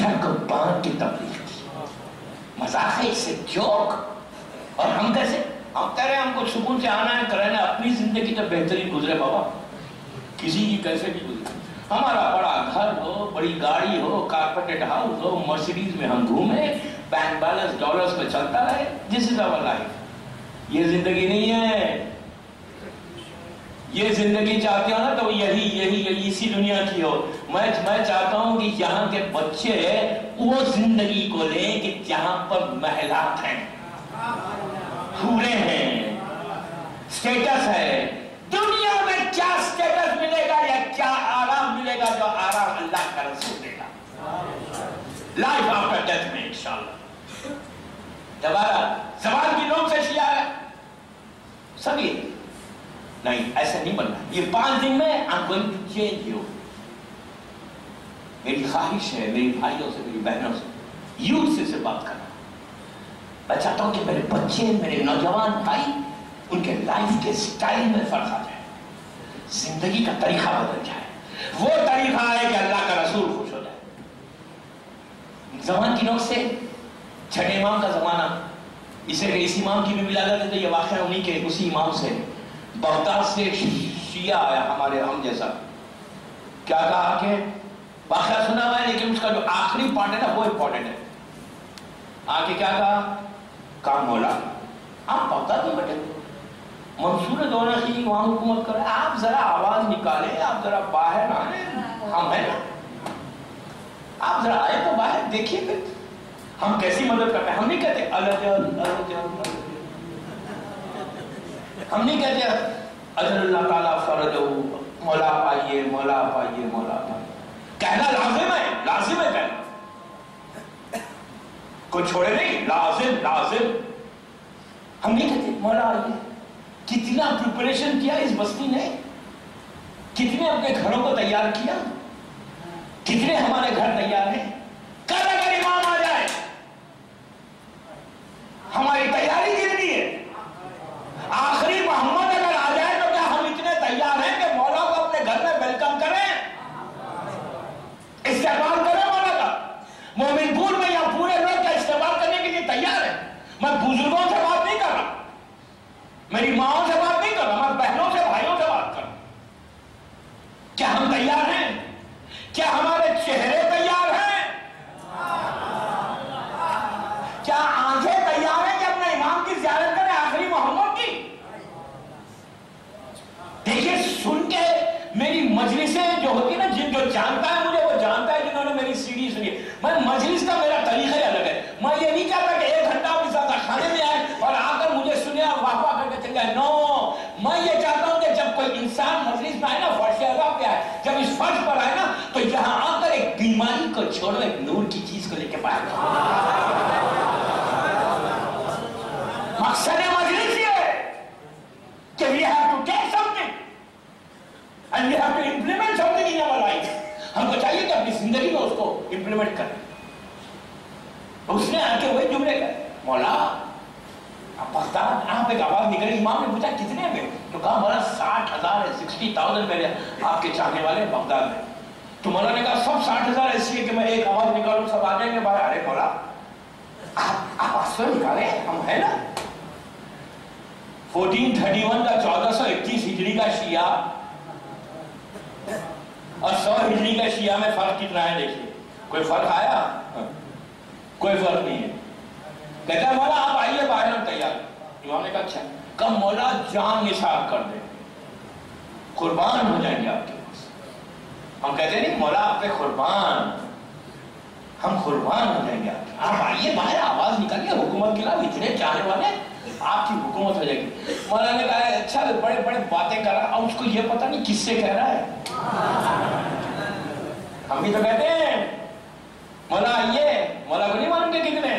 پتھر کو باندھ کے تبلیغ کی. مذاق ہے، اس سے جوک. اور ہم کیسے؟ ہم کہہ رہے ہیں ہم کو سکون سے آنا ہے کرنا ہے، اپنی زندگی تو بہترین گزرے بابا، کسی کی کیسے بھی گزرے. ہمارا بڑا گھر ہو، بڑی گاڑی ہو، کارپیٹڈ ہاؤس ہو، مرسیڈیز میں ہم گھومیں، بینک بیلنس ڈالرز پہ چلتا رہے. دس از آور لائف. یہ زندگی نہیں ہے. یہ زندگی چاہتے ہو نا تو یہی اسی دنیا کی ہو. میں چاہتا ہوں کہ یہاں کے بچے وہ زندگی کو لیں کہ جہاں پر محلات ہیں، حوریں ہیں، سٹیٹس ہے. دنیا میں کیا سٹیٹس ملے گا یا کیا آرام ملے گا جو آرام اللہ کا رسول دے گا لائف آفٹر ڈیتھ میں انشاءاللہ. دوبارہ زبان کی نوک سے شیعہ ہے سبھی. نہیں، ایسا نہیں بننا. یہ 5 دن میں I'm going to change you. میری خواہش ہے میری بھائیوں سے، میری بہنوں سے، یوتھ سے بات کرنا. میں چاہتا ہوں کہ میرے بچے، میرے نوجوان بھائی، ان کے لائف کے سٹائل میں فرق آ جائے، زندگی کا طریقہ بدل جائے. وہ طریقہ ہے کہ اللہ کا رسول خوش ہو جائے. زمان کی نوک سے چھٹے امام کا زمانہ، اسے اس امام کی بھی ملا کرتے تھے. یہ واقعہ انہی کے اسی امام سے. بغداد سے ایک شیعہ آیا ہمارے ہم جیسا. کیا کہا کہ واقعہ سنا ہوا ہے لیکن اس کا جو آخری پارٹ ہے نا وہ امپورٹنٹ ہے. آگے کیا کہا مولا آپ بغداد میں بیٹھے منصور دونہ کی وہاں حکومت کرے، آپ ذرا آواز نکالیں، آپ ذرا باہر آئیں. ہم ہیں نا، آپ ذرا آئے تو باہر دیکھیے پھر ہم کیسی مدد کرتے ہیں. ہم نہیں کہتے ہم نہیں کہتے اجل اللہ تعالیٰ فرجہ، مولا پائیے مولا پائیے مولا پائیے. کہنا لازم ہے کہنا، کوئی چھوڑے نہیں، لازم. ہم نہیں کہتے مولا آئیے. کتنا پریپریشن کیا اس بستی نے، کتنے اپنے گھروں کو تیار کیا، کتنے ہمارے گھر تیار ہیں. کل اگر امام آ جائے ہماری تیاری گرنی ہے. آخری محمد اگر آ جائے تو کیا ہم اتنے تیار ہیں کہ مولا کو اپنے گھر میں ویلکم کریں، استقبال کریں مولا کا. مومن پور میں یا پورے لوگ کا استقبال کرنے کے لیے تیار ہے. میں بزرگوں سے بات نہیں کر رہا، میری ماں سے بات نہیں کر رہا، میں بہنوں سے بھائیوں سے بات کر رہا. کیا ہم تیار ہیں؟ کیا ہمارے چہرے تیار ہیں؟ کیا آنکھیں تیار ہیں کہ اپنے امام کی زیارت کریں آخری محمد کی؟ دیکھیے سن کے میری مجلسیں جو ہوتی نا، جو جانتا ہے مجھے وہ جانتا ہے، جنہوں نے میری سیڑھی سنی. میں مجلس کا میرا طریقہ ہی الگ ہے. میں یہ نہیں چاہتا کہ 1 گھنٹہ بھی زیادہ کھانے میں آئے اور آ کر مجھے سنے اور واہ واہ کر کے چل جائے. نو، میں یہ چاہتا ہوں کہ جب کوئی انسان مجلس میں آئے نا، فرش اعلیٰ پہ آئے، جب اس فرش پر آئے نا تو یہاں آ کر ایک بیماری کو چھوڑو، ایک نور کی چیز کو لے کے باہر. مقصد مجلس یہ ہے کہ we have to take something and we have to implement something in our life. ہم کو چاہیے کہ اپنی زندگی میں اس کو امپلیمنٹ کریں. اس نے آ کے وہی جملے کہے مولا بغداد. آپ ایک آواز نکلی، امام نے پوچھا کتنے میں؟ تو کہا مولا 60,000 ہے، 60,000 میرے آپ کے چاہنے والے بغداد میں. تو مولا نے کہا سب 60,000 ایسی ہے کہ میں ایک آواز نکالوں سب آ جائیں گے باہر. ارے مولا آپ آواز تو نکالیں، ہم ہیں نا. 1431 کا 1431 ہجری کا شیعہ اور 100 ہجری کا شیعہ میں فرق کتنا ہے دیکھیے. کوئی فرق آیا؟ کوئی فرق نہیں ہے. کہتا ہے مولا آپ آئیے باہر، ہم تیار. امام نے کہا اچھا. کم مولا جان نثار کر دیں، قربان ہو جائیں گے آپ کے پاس. ہم کہتے نہیں مولا آپ پہ قربان، ہم قربان ہو جائیں گے آپ آئیے باہر، آواز نکالیے. حکومت کے خلاف اتنے چاہنے والے، آپ کی حکومت ہو جائے گی. مولا نے کہا اچھا بڑے بڑے باتیں کر رہا، اور اس کو یہ پتہ نہیں کس سے کہہ رہا ہے. ہم بھی تو کہتے ہیں مولا آئیے، مولا کو نہیں معلوم کہ کتنے.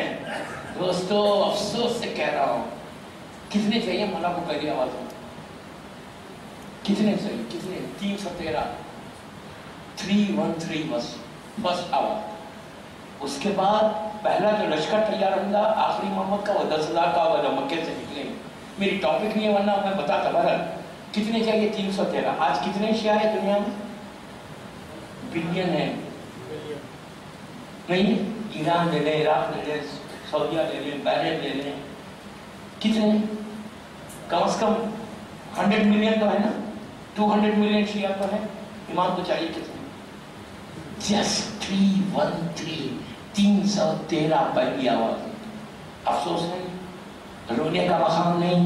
دوستو افسوس سے کہہ رہا ہوں، کتنے چاہیے مولا کو پہلی آواز میں؟ کتنے چاہیے؟ کتنے؟ 313 313 بس آواز. اس کے بعد پہلا جو لشکر تیار ہوگا آخری محمد کا وہ 10,000 کا ہوگا جو مکے سے نکلیں گے. میری ٹاپک نہیں ہے ورنہ میں بتاتا. بہرحال کتنے چاہیے؟ 313. آج کتنے شیعہ ہے دنیا میں؟ بلین ہے. نہیں ایران لے لیں، عراق لے لیں، سعودیہ لے لیں، بحرین لے لیں، کتنے کم از کم 100 ملین تو ہے نا، 200 ملین شیعہ تو ہے، امام کو چاہیے کتنے؟ جسٹ 313 پہلی آواز. افسوس نہیں، رونے کا مقام نہیں.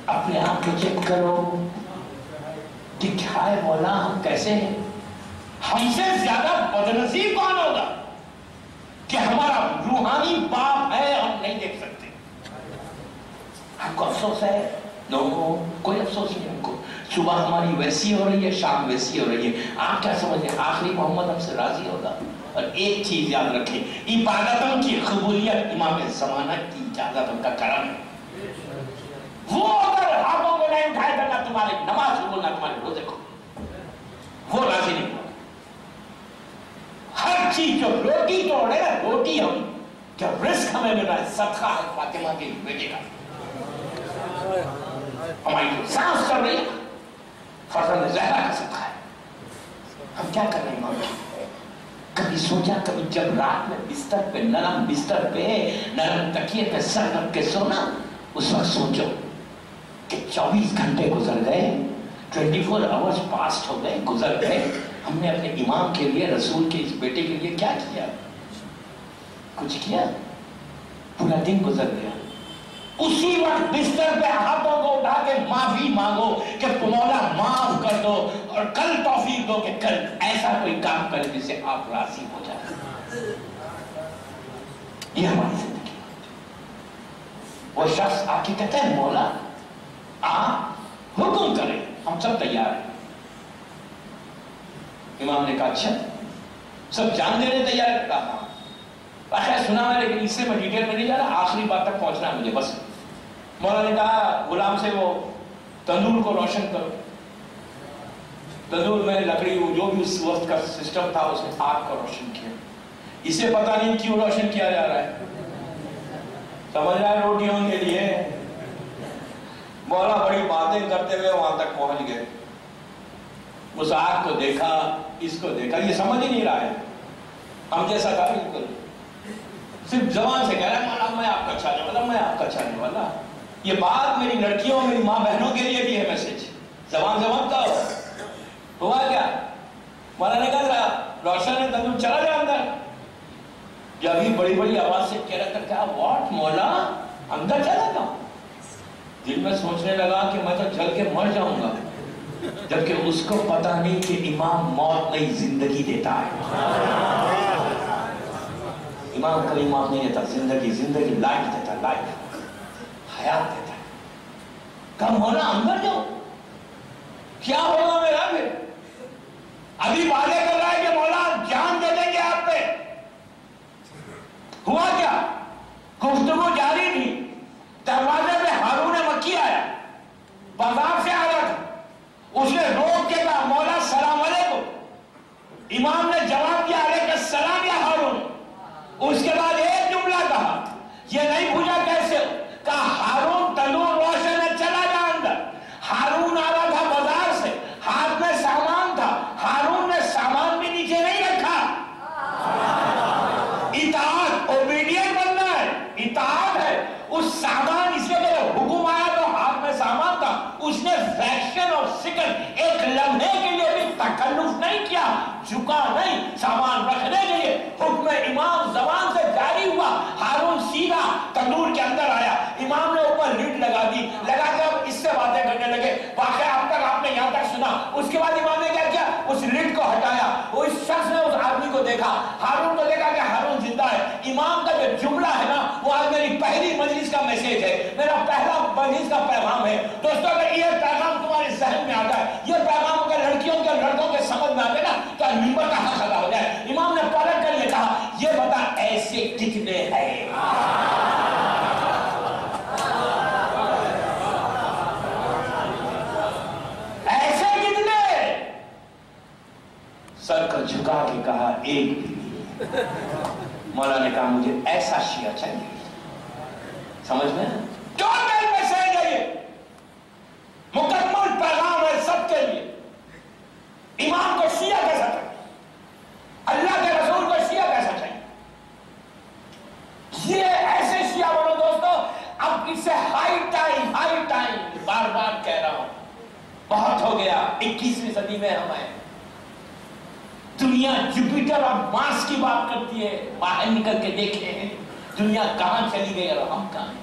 اپنے آپ کو چیک کرو کہ کیا ہے مولا، ہم کیسے ہیں؟ ہم سے زیادہ بدنصیب کون ہوگا کہ ہمارا روحانی باپ ہے ہم نہیں دیکھ سکتے؟ ہم کو افسوس ہے؟ نو، کوئی افسوس نہیں ہم کو. صبح ہماری ویسی ہو رہی ہے، شام ویسی ہو رہی ہے. آپ کیا سمجھیں آخری محمد ہم سے راضی ہوگا؟ اور ایک چیز یاد رکھیں، عبادتوں کی قبولیت امام زمانہ کی اجازت ان کا کرم ہے. وہ اگر ہاتھوں کو نہیں اٹھائے گا نہ تمہاری نماز کو نہ تمہارے روزے کو، وہ راضی نہیں ہوگا. ہر چیز جو روٹی توڑے نا، روٹی ہم جو رزق ہمیں مل رہا ہے صدقہ ہے فاطمہ کے بیٹے کا. ہماری جو سانس چل رہی ہے فرزند زہرا کا صدقہ ہے. ہم کیا کر رہے ہیں ماں؟ کبھی سوچا، کبھی جب رات میں بستر پہ نرم بستر پہ نرم تکیے پہ سر رکھ کے سونا، اس وقت سوچو کہ 24 گھنٹے گزر گئے، 24 آورز پاسٹ ہو گئے، گزر گئے. ہم نے اپنے امام کے لیے، رسول کے اس بیٹے کے لیے کیا کیا؟ کچھ کیا؟ پورا دن گزر گیا. اسی وقت بستر پہ ہاتھوں کو اٹھا کے معافی مانگو کہ مولا معاف کر دو، اور کل توفیق دو کہ کل ایسا کوئی کام کرے جس سے آپ راضی ہو جائیں. یہ ہماری زندگی. وہ شخص آ کے کہتا ہے مولا آپ حکم کریں، ہم سب تیار ہیں. امام نے کہا اچھا سب جان دینے تیار ہے؟ کہا خیر سنا ہے لیکن اس سے میں ڈیٹیل میں نہیں جا رہا، آخری بات تک پہنچنا ہے مجھے بس. مولا نے کہا غلام سے وہ تندور کو روشن کرو. تندور میں لکڑی جو بھی اس وقت کا سسٹم تھا اس نے آگ کو روشن کیا. اسے پتہ نہیں کیوں روشن کیا جا رہا ہے، سمجھ رہا ہے روٹیوں کے لیے. مولا بڑی باتیں کرتے ہوئے وہاں تک پہنچ گئے. اس آگ کو دیکھا، اس کو دیکھا، یہ سمجھ ہی نہیں رہا ہے ہم جیسا تھا بالکل. صرف زبان سے کہہ رہا ہے مولا میں آپ کا چاہنے والا، میں آپ کا چاہنے والا. یہ بات میری لڑکیوں میری ماں بہنوں کے لیے بھی ہے میسج. زبان کا ہوا کیا؟ مولا نے کہا روشن ہے تندور، چلا جا اندر. یہ ابھی بڑی بڑی آواز سے کہہ رہا تھا واٹ مولا اندر چلا جاؤں. دل میں سوچنے لگا کہ میں تو جل کے مر جاؤں گا، جبکہ اس کو پتا نہیں کہ امام موت نہیں زندگی دیتا ہے. امام کبھی موت نہیں دیتا، زندگی لائف دیتا، لائف حیات دیتا ہے. کہا مولا اندر جاؤ، کیا ہوگا میرا؟ پھر ابھی وعدے کر رہا ہے کہ مولا جان دے دیں گے آپ پہ. ہوا کیا؟ گفتگو جاری تھی، دروازے پہ ہارون مکی آیا، بازار سے آیا تھا. اس نے روک کے کہا مولا سلام علیکم. امام نے جواب دیا علیکم السلام یا ہارون. اس کے بعد ایک جملہ کہا، یہ نہیں پوچھا کیسے ہو، کہا ہارون تندور روشن ہے چلا جا اندر. ہارون آ رہا تھا بازار سے، ہاتھ میں سامان تھا، ہارون نے سامان بھی نیچے نہیں رکھا. اطاعت اوبیڈینٹ بننا ہے، اطاعت ہے. اس سامان اس کے میرے حکم آیا تو ہاتھ میں سامان تھا، اس نے فریکشن اور سیکنڈ ایک لمحے کے لیے بھی تکلف نہیں کیا، جھکا نہیں. سامان رکھنے کے لیے حکم امام زبان سے جاری ہوا. ہارون سیدھا تندور کے اندر آیا، امام نے اوپر لڈ لگا دی، لگا کے اب اس سے باتیں کرنے لگے. واقعہ اب تک آپ نے یہاں تک سنا. اس کے بعد امام نے کیا کیا؟ اس لڈ کو ہٹایا. وہ اس شخص نے اس آدمی کو دیکھا، ہارون کو دیکھا کہ ہارون زندہ ہے. امام کا جو جملہ ہے نا وہ آج میری پہلی مجلس کا میسیج ہے، میرا پہلا مجلس کا پیغام ہے. دوستو اگر یہ پیغام تمہارے ذہن میں آتا ہے، یہ پیغام اگر لڑکیوں کے لڑکوں کے سمجھ میں آتے نا تو ممبر کا حق ادا ہو جائے. امام نے پلٹ کر یہ کہا یہ بتا ایسے کتنے ہیں؟ ایسے کتنے؟ سر کو جھکا کے کہا ایک بھی نہیں. مولا نے کہا مجھے ایسا شیعہ چاہیے. سمجھ میں ٹوٹل میسج ہے، یہ مکمل پیغام ہے سب کے لیے. امام کو شیعہ کیسا کریں؟ اللہ میں ہم ہیں. دنیا جوپیٹر اور مارس کی بات کرتی ہے. باہر نکل کے دیکھیں دنیا کہاں چلی گئی اور ہم کہاں ہیں.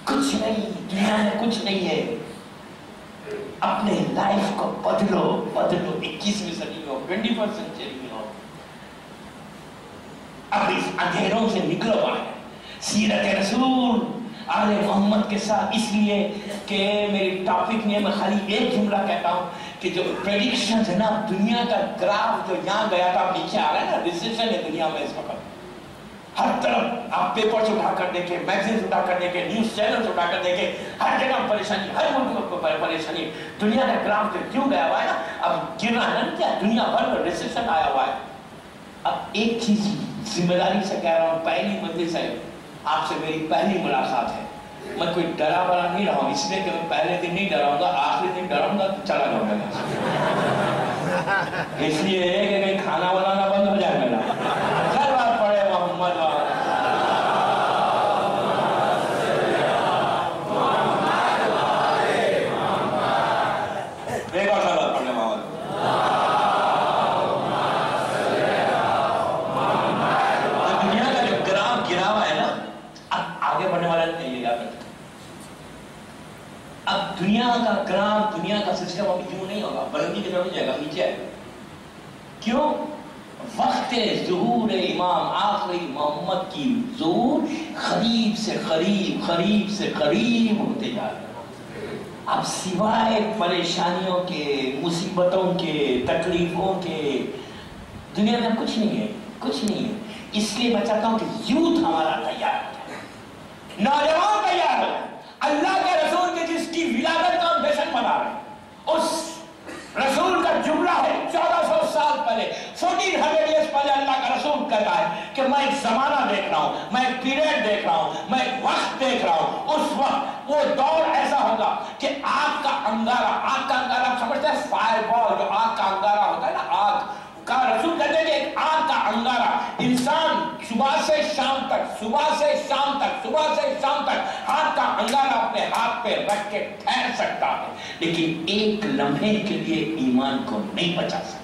کچھ نہیں, دنیا میں کچھ نہیں ہے. اپنے لائف کو بدلو بدلو. 21ویں صدی میں ہو, 21st سینچری میں ہو. اب اس اندھیروں سے نکلو باہر. سیرت رسول آل محمد کے ساتھ, اس لیے کہ میری ٹاپک میں خالی ایک جملہ کہتا ہوں کہ جو پریڈکشن ہے نا, دنیا کا گراف جو یہاں گیا تھا اب نیچے آ رہا ہے نا. ریسیشن ہے دنیا میں اس وقت. ہر طرف آپ پیپرز اٹھا کر دیکھیں, میگزینز اٹھا کر دیکھیں, نیوز چینلز اٹھا کر دیکھیں, ہر جگہ پریشانی, ہر ملک کو پریشانی. دنیا کا گراف جو کیوں گیا ہوا ہے نا, اب گرنا ہے نا, کیا دنیا بھر میں ریسیشن آیا ہوا ہے. اب ایک چیز ذمہ داری سے کہہ رہا ہوں, پہلی مجلس ہے, آپ سے میری پہلی ملاقات ہے. میں کوئی ڈرا بڑا نہیں رہا ہوں, اس لیے کہ میں پہلے دن نہیں ڈراؤں گا, آخری دن ڈراؤں گا تو چلا جاؤں گا. اس لیے کہ کہیں کھانا بنانا بند ہو جائے میرا. سلوات پڑھے محمد ایک اور سلوات پڑھنے محمد. دنیا کا جو گراف گرا ہوا ہے نا, اب آگے بڑھنے والا نہیں, یاد رکھیں. اب دنیا کا گراف, دنیا کا سسٹم اب یوں نہیں ہوگا, بلندی کی طرف جائے گا, نیچے آئے گا. کیوں؟ وقت ظہور امام آخری محمد کی ظہور قریب سے قریب, قریب سے قریب ہوتے جا رہا ہے. اب سوائے پریشانیوں کے, مصیبتوں کے, تکلیفوں کے, دنیا میں کچھ نہیں ہے, کچھ نہیں ہے. اس لیے میں چاہتا ہوں کہ یوتھ ہمارا تیار ہو جائے, نوجوان تیار ہو جائے. اللہ کے رسول کے جس کی ولادت کا ہم جشن منا رہے ہیں, اس رسول کا جملہ ہے 1400 سال پہلے, 1400 ایئرس پہلے اللہ کا رسول کہتا ہے کہ میں ایک زمانہ دیکھ رہا ہوں, میں ایک پیریڈ دیکھ رہا ہوں, میں ایک وقت دیکھ رہا ہوں. اس وقت وہ دور ایسا ہوگا کہ آگ کا انگارہ, آگ کا انگارہ آپ سمجھتے ہیں, فائر بال جو آگ کا انگارہ ہوتا ہے نا, آگ کا رسول کہتے ہیں کہ ایک آگ کا انگارہ, انسان صبح سے شام تک, صبح سے شام تک, صبح سے شام تک ہاتھ کا انگارہ اپنے ہاتھ پہ رکھ کے ٹھہر سکتا ہے, لیکن ایک لمحے کے لیے ایمان کو نہیں بچا سکتا.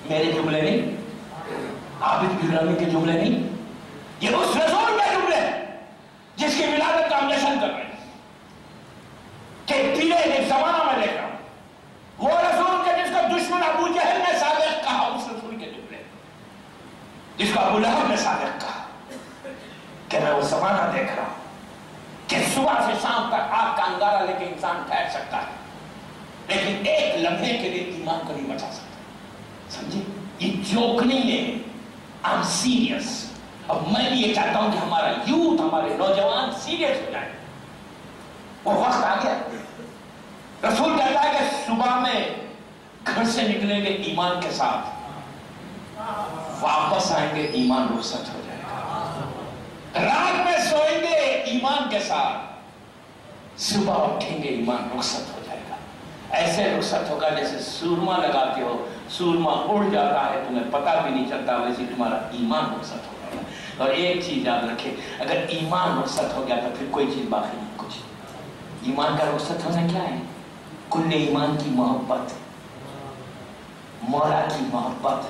میرے جملے نہیں, عابد گرامی کے جملے نہیں, یہ اس رسول کے جملے جس کی ولادت کا ہم جشن کر رہے ہیں, کہ پیرے ایک زمانہ میں دیکھ رہا ہوں. وہ رسول کے جس کو دشمن ابو جہل نے صادق کہا, اس رسول کے جملے جس کو ابو لہب نے صادق کہا, کہ میں وہ زمانہ دیکھ رہا ہوں کہ صبح سے شام تک آگ کا انگارہ لے کے انسان ٹھہر سکتا ہے, لیکن ایک لمحے کے لیے ایمان کو نہیں بچا سکتا. سمجھے, یہ جوک نہیں ہے, I'm serious. اب میں بھی یہ چاہتا ہوں کہ ہمارا یوتھ, ہمارے نوجوان سیریس ہو جائے. وہ وقت آ گیا. رسول کہتا ہے کہ صبح میں گھر سے نکلیں گے ایمان کے ساتھ, واپس آئیں گے ایمان رخصت ہو جائے گا. رات میں سوئیں گے ایمان کے ساتھ, صبح اٹھیں گے ایمان رخصت ہو جائے گا. ایسے رخصت ہوگا جیسے سورما لگاتے ہو, سورما اڑ جاتا ہے, تمہیں پتہ بھی نہیں چلتا, ویسے تمہارا ایمان رخصت ہو جائے گا. اور ایک چیز یاد رکھے, اگر ایمان رخصت ہو گیا تو پھر کوئی چیز باقی نہیں. کچھ ایمان کا رخصت ہونا کیا ہے؟ کل ایمان کی محبت, مولا کی محبت.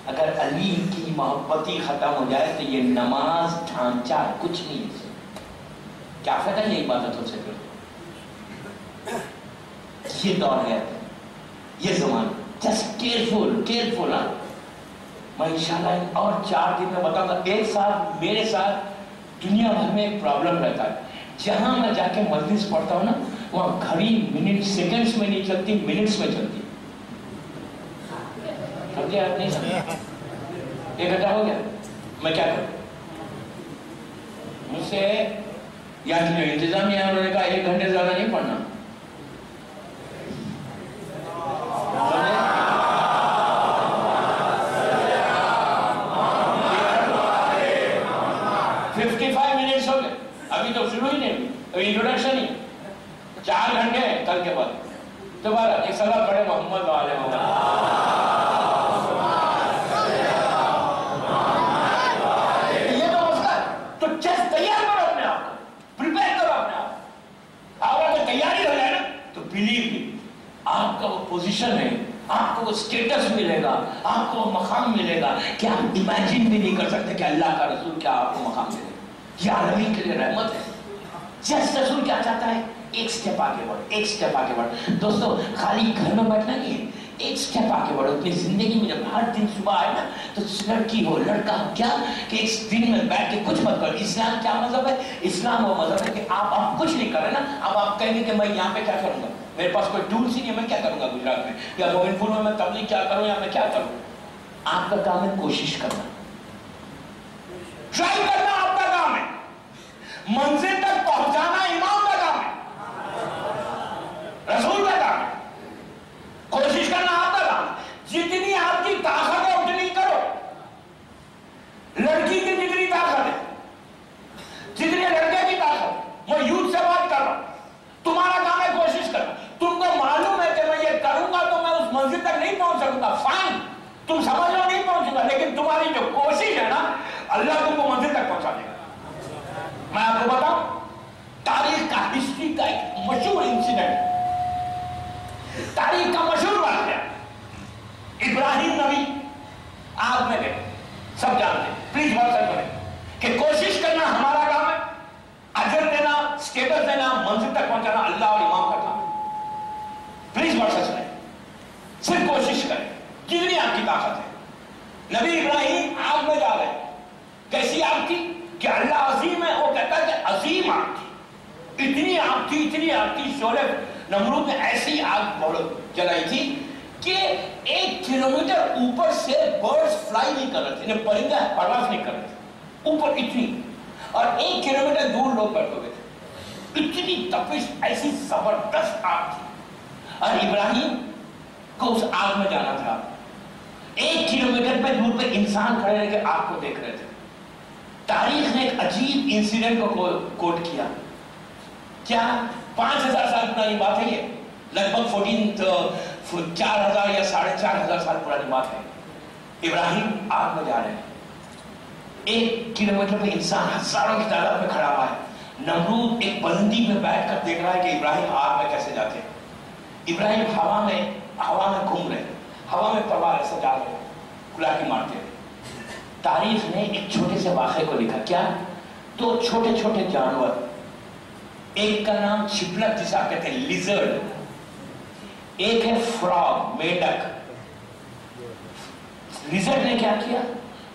اگر علی کی محبت ہی ختم ہو جائے تو یہ نماز ڈھانچہ کچھ نہیں ہے. کیا فائدہ یہ عبادتوں سے کرو؟ یہ دور ہے, یہ زمانہ. Just careful, careful. میں انشاءاللہ اور 4 دن میں بتاؤں گا. ایک سال میرے ساتھ دنیا بھر میں ایک پرابلم رہتا ہے. جہاں میں جا کے مجلس پڑھتا ہوں نا, وہاں گھڑی منٹ سیکنڈز میں نہیں چلتی, منٹس میں چلتی. سمجھے آپ نہیں سمجھے؟ 1 گھنٹہ ہو گیا, میں کیا کروں؟ مجھ سے یا جو انتظامیہ ہے انہوں نے کہا 1 گھنٹے زیادہ نہیں پڑھنا. 55 منٹس ہو گئے, ابھی تو شروع ہی نہیں, ابھی انٹروڈکشن ہی. 4 گھنٹے ہیں کل کے بعد. دوبارہ ایک صلوات پڑھے محمد علیہ وسلم. یہ تو مسئلہ ہے. تو جس تیار کرو اپنے آپ کو, پریپیئر کرو اپنے آپ. اگر تیاری ہو جائے نا تو بلیو می, اسٹیٹس ملے گا، آپ کو مقام ملے گا کہ آپ امیجن بھی نہیں کر سکتے کہ اللہ کا رسول کیا آپ کو مقام ملے گا۔ یہ عالمین کے لیے رحمت ہے۔ جس رسول کیا چاہتا ہے؟ ایک سٹیپ آگے بڑھ، ایک سٹیپ آگے بڑھ۔ دوستو خالی گھر میں بیٹھنا نہیں ہے، ایک سٹیپ آگے بڑھو اپنی زندگی میں۔ جب ہر دن صبح آئے نا تو لڑکی ہو لڑکا ہو کیا کہ ایک دن میں بیٹھ کے کچھ مت کرو۔ اسلام کیا مذہب ہے؟ اسلام وہ مذہب ہے کہ آپ کچھ نہیں کر رہے نا، اب آپ کہیں گے کہ میں یہاں پہ کیا کروں گا، میرے پاس کوئی ٹولس ہی نہیں ہے، میں کیا کروں گا گجرات میں یا مومن پور میں تبلیغ کیا کروں یا میں کیا کروں؟ آپ کا کام ہے کوشش کرنا، ٹرائی کرنا آپ کا کام ہے، منزل تک پہنچانا امام کا کام ہے، رسول کا کام ہے، کوشش کرنا آپ کا کام ہے۔ جتنی آپ کی طاقت ہے اتنی کرو۔ لڑکی کی جتنی طاقت ہے، جتنی لڑکے کی طاقت، میں یوتھ سے بات کر رہا ہوں، تمہارا کام ہے کوشش کرنا۔ تم کو معلوم ہے کہ میں یہ کروں گا تو میں اس منزل تک نہیں پہنچ سکوں گا، فائن، تم سمجھ لو نہیں پہنچوں گا، لیکن تمہاری جو کوشش ہے نا اللہ تم کو منزل تک پہنچا دے گا۔ میں آپ کو بتاؤں تاریخ کا، ہسٹری کا ایک مشہور انسیڈنٹ، تاریخ کا مشہور واقعہ، ابراہیم نبی آگ میں گئے، سب جانتے ہیں، پلیز بہت سر کریں کہ کوشش کرنا ہمارا کام ہے، اجر دینا، سٹیٹس دینا، منزل تک پہنچانا اللہ اور امام کا کام ہے۔ پلیز بہت سر سنیں، صرف کوشش کریں جتنی آپ کی طاقت ہے۔ نبی ابراہیم آگ میں جا رہے، کیسی آگ تھی کہ اللہ عظیم ہے، وہ کہتا ہے کہ عظیم آگ تھی، اتنی آگ تھی، اتنی آگ تھی، شعلے نمرود نے ایسی آگ جلائی تھی کہ 1 کلومیٹر اوپر سے برڈز فلائی نہیں کر رہے تھے، انہیں پرندہ پرواز نہیں کر رہے تھے اوپر اتنی، اور 1 کلومیٹر دور لوگ بیٹھے ہوئے تھے، اتنی تپش، ایسی زبردست آگ تھی، اور ابراہیم کو اس آگ میں جانا تھا۔ 1 کلومیٹر پہ دور پہ انسان کھڑے رہ کے آگ کو دیکھ رہے تھے۔ تاریخ نے ایک عجیب انسیڈنٹ کو کوٹ کیا، کیا 5000 سال پرانی بات ہے، یہ لگ بھگ 4000 یا 4500 سال پرانی بات ہے۔ ابراہیم آگ میں جا رہے ہیں، 1 کلومیٹر پہ انسان ہزاروں کی تعداد میں کھڑا ہوا ہے، نمرود ایک بلندی میں بیٹھ کر دیکھ رہا ہے کہ ابراہیم آگ میں کیسے جاتے ہیں۔ ابراہیم ہوا میں گھوم رہے، ہوا میں پرواز ایسے جا رہے، کلاکی مارتے ہیں۔ تاریخ نے ایک چھوٹے سے واقعے کو لکھا، کیا 2 چھوٹے چھوٹے جانور، ایک کا نام چھپلک جسے آپ کہتے ہیں لیزرڈ، ایک ہے فراگ میڈک۔ لیزرڈ نے کیا کیا،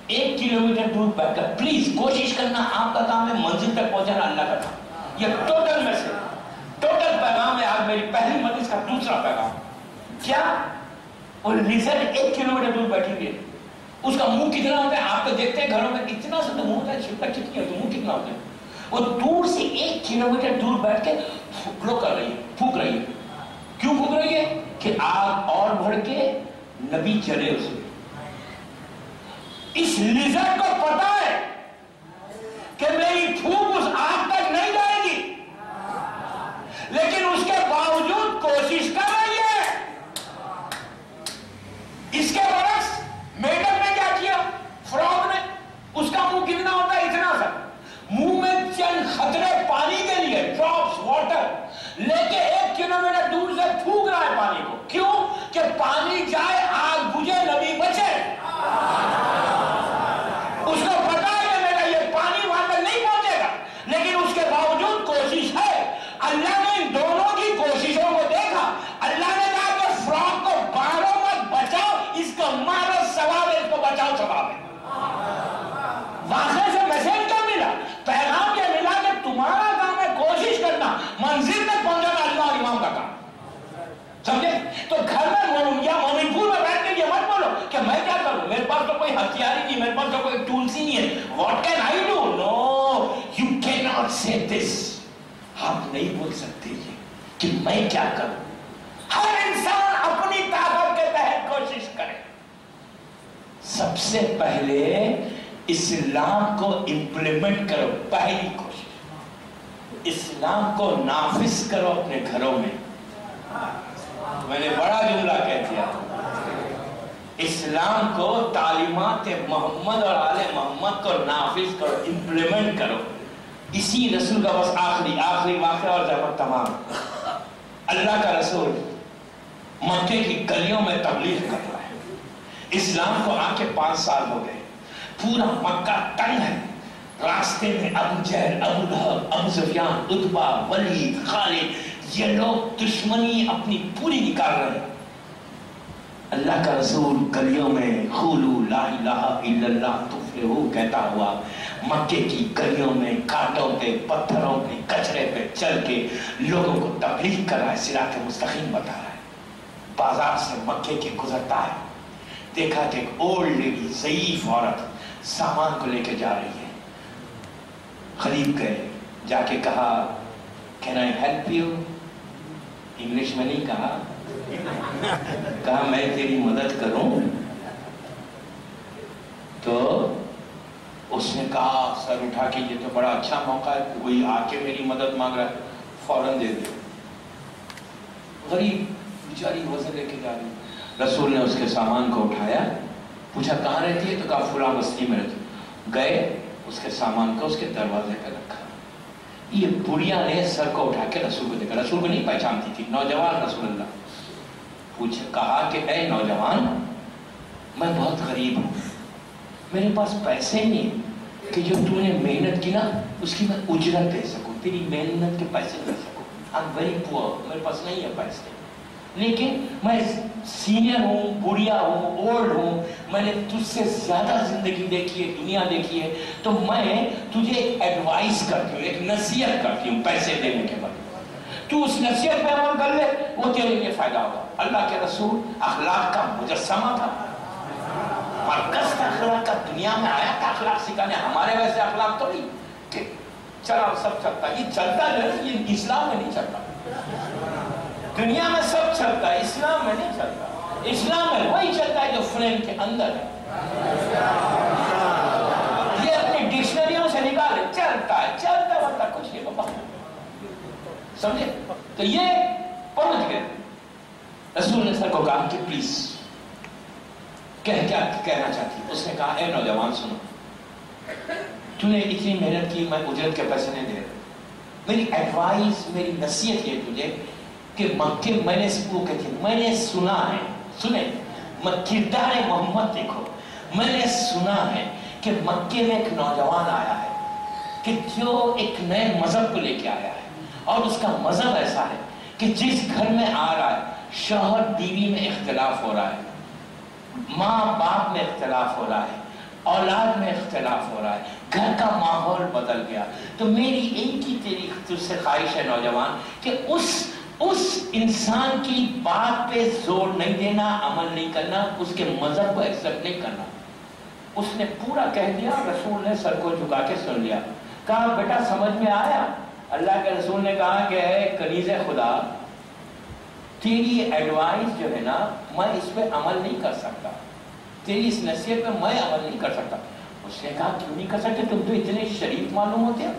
1 کلومیٹر دور بیٹھ کر، پلیز کوشش کرنا آپ کا کام ہے، منزل تک پہنچانا اللہ کا کام۔ یہ ٹوٹل میسج، ٹوٹل پیغام ہے آج میری پہلی مجلس کا دوسرا پیغام۔ کیا وہ لیزرڈ 1 کلومیٹر دور بیٹھی ہوئی ہے، اس کا منہ کتنا ہوتا ہے، آپ تو دیکھتے ہیں گھروں میں اتنا سا تو منہ ہوتا ہے، چھپلک کتنی ہے تو منہ کتنا ہوتا ہے، وہ دور سے 1 کلومیٹر دور بیٹھ کے بلو کر رہی ہے، پھونک رہی ہے۔ کیوں پھونک رہی ہے؟ کہ آگ اور بڑھ کے نبی جلے اس میں۔ اس لیزرڈ کو پتا ہے کہ میری پھونک اس آگ تک نہیں جائے گی، لیکن اس کے باوجود کوشش کر رہی ہے۔ اس کے برعکس میڈم نے کیا کیا، فراگ نے، اس کا منہ کتنا ہوتا ہے، اتنا سا، منہ میں چند خطرے پانی کے لیے، ڈراپس واٹر لے کے 1 کلومیٹر دور سے پھونک رہا ہے پانی کو۔ کیوں؟ کہ پانی جائے، آگ بجھے، نبی بچے۔ اس کو پتا ہے کہ میرا یہ پانی وہاں تک نہیں پہنچے گا، لیکن اس کے باوجود کوشش ہے۔ اللہ نے ان دونوں کی کوششوں کو دیکھا، اللہ نے کہا کہ فراگ کو مارو مت، بچاؤ اس کو، مارو ثواب ہے، اس کو بچاؤ ثواب ہے۔ واقعے سے میسج کیا ملا، پیغام یہ ملا کہ تمہارا کام ہے کوشش کرنا، منزل تک پہنچانا اللہ اور امام کا کام، سمجھے؟ تو گھر میں یا مومن پور میں بیٹھ کے یہ مت بولو کہ میں کیا کروں، میرے پاس تو کوئی ہتھیار ہی نہیں، میرے پاس تو کوئی ٹولس ہی نہیں ہے، what can I do? No, you can not say this, آپ نہیں بول سکتے یہ کہ میں کیا کروں۔ ہر انسان اپنی طاقت کے تحت کوشش کرے۔ سب سے پہلے اسلام کو امپلیمنٹ کرو، پہلی کوشش اسلام کو نافذ کرو اپنے گھروں میں۔ میں نے بڑا جملہ کہہ دیا، اسلام کو، تعلیمات محمد اور آل محمد کو نافذ کرو، امپلیمنٹ کرو۔ اسی رسول کا بس آخری واقعہ اور زحمت تمام۔ اللہ کا رسول مکے کی گلیوں میں تبلیغ کر رہا ہے، اسلام کو آ کے 5 سال ہو گئے، پورا مکہ تنگ ہے، راستے میں ابو جہل، ابو لہب، ابو سفیان، عتبہ، ولید، خالد، یہ لوگ دشمنی اپنی پوری نکال رہے ہیں۔ اللہ کا رسول گلیوں میں قولوا لا الہ الا اللہ تفلحوا کہتا ہوا مکے کی گلیوں میں کانٹوں پہ، پتھروں پہ، کچرے پہ چل کے لوگوں کو تبلیغ کر رہا ہے، صراط مستقیم بتا رہا ہے۔ بازار سے مکے کے گزرتا ہے، دیکھا کہ ایک اولڈ لیڈی، ضعیف عورت سامان کو لے کے جا رہی ہے۔ قریب گئے، جا کے کہا Can I help you؟ English میں نہیں کہا، کہا میں تیری مدد کروں؟ تو اس نے کہا سر اٹھا کے یہ تو بڑا اچھا موقع ہے، کوئی آ کے میری مدد مانگ رہا ہے، فوراً دے دے۔ غریب بیچاری وزن لے کے جا رہی، رسول نے اس کے سامان کو اٹھایا، پوچھا کہاں رہتی ہے؟ تو کہا فلاں بستی میں رہتی۔ گئے، اس کے سامان کو اس کے دروازے پہ رکھا۔ یہ بڑھیا نے سر کو اٹھا کے رسول کو دیکھا، رسول کو نہیں پہچانتی تھی، نوجوان رسول اللہ، پوچھا کہا کہ اے نوجوان، میں بہت غریب ہوں، میرے پاس پیسے نہیں ہیں کہ جو تو نے محنت کی نا اس کی میں اجرت دے سکوں، تیری محنت کے پیسے دے سکوں۔ I'm very poor، میرے پاس نہیں ہے پیسے، لیکن میں سینئر ہوں، بڑھیا ہوں، اولڈ ہوں، میں نے تجھ سے زیادہ زندگی دیکھی ہے، دنیا دیکھی ہے، تو میں تجھے ایک ایڈوائس کرتی ہوں، ایک نصیحت کرتی ہوں پیسے دینے کے بعد، تو اس نصیحت پہ عمل کر لے، وہ تیرے لیے فائدہ ہوگا۔ اللہ کے رسول اخلاق کا مجسمہ تھا، مرکز تھا اخلاق کا، دنیا میں آیا تھا اخلاق سکھانے۔ ہمارے ویسے اخلاق تو نہیں کہ چلا سب چلتا، یہ چلتا جو ہے یہ اسلام میں نہیں چلتا، دنیا میں سب چلتا ہے، اسلام میں نہیں چلتا۔ اسلام میں وہی چلتا ہے جو فریم کے اندر ہے، یہ اپنی ڈکشنریوں سے نکالے، چلتا ہے، چلتا ورتا کچھ نہیں بابا، سمجھے؟ تو یہ پہنچ گئے، رسول نے سر کو کہا کہ پلیز کیا کہنا چاہتی؟ اس نے کہا اے نوجوان سنو، تو نے اتنی محنت کی، میں اجرت کے پیسے نہیں دے رہا، میری ایڈوائس، میری نصیحت یہ تجھے کہ مکے میں نے وہ کہتی ہے، میں نے سنا ہے، سنے کردار محمد دیکھو، میں نے سنا ہے کہ مکے میں ایک نوجوان آیا ہے کہ جو ایک نئے مذہب کو لے کے آیا ہے، اور اس کا مذہب ایسا ہے کہ جس گھر میں آ رہا ہے شوہر بیوی میں اختلاف ہو رہا ہے، ماں باپ میں اختلاف ہو رہا ہے، اولاد میں اختلاف ہو رہا ہے، گھر کا ماحول بدل گیا۔ تو میری ایک ہی تیری تجھ سے خواہش ہے نوجوان کہ اس انسان کی بات پہ زور نہیں دینا، عمل نہیں کرنا، اس کے مذہب کو ایکسپٹ نہیں کرنا۔ اس نے پورا کہہ دیا، رسول نے سر کو جھکا کے سن لیا، کہا بیٹا سمجھ میں آیا؟ اللہ کے رسول نے کہا کہ اے کنیز خدا، تیری ایڈوائس جو ہے نا میں اس پہ عمل نہیں کر سکتا، تیری اس نصیحت پہ میں عمل نہیں کر سکتا۔ اس نے کہا کیوں نہیں کر سکتے؟ تم تو اتنے شریف معلوم ہوتے ہیں،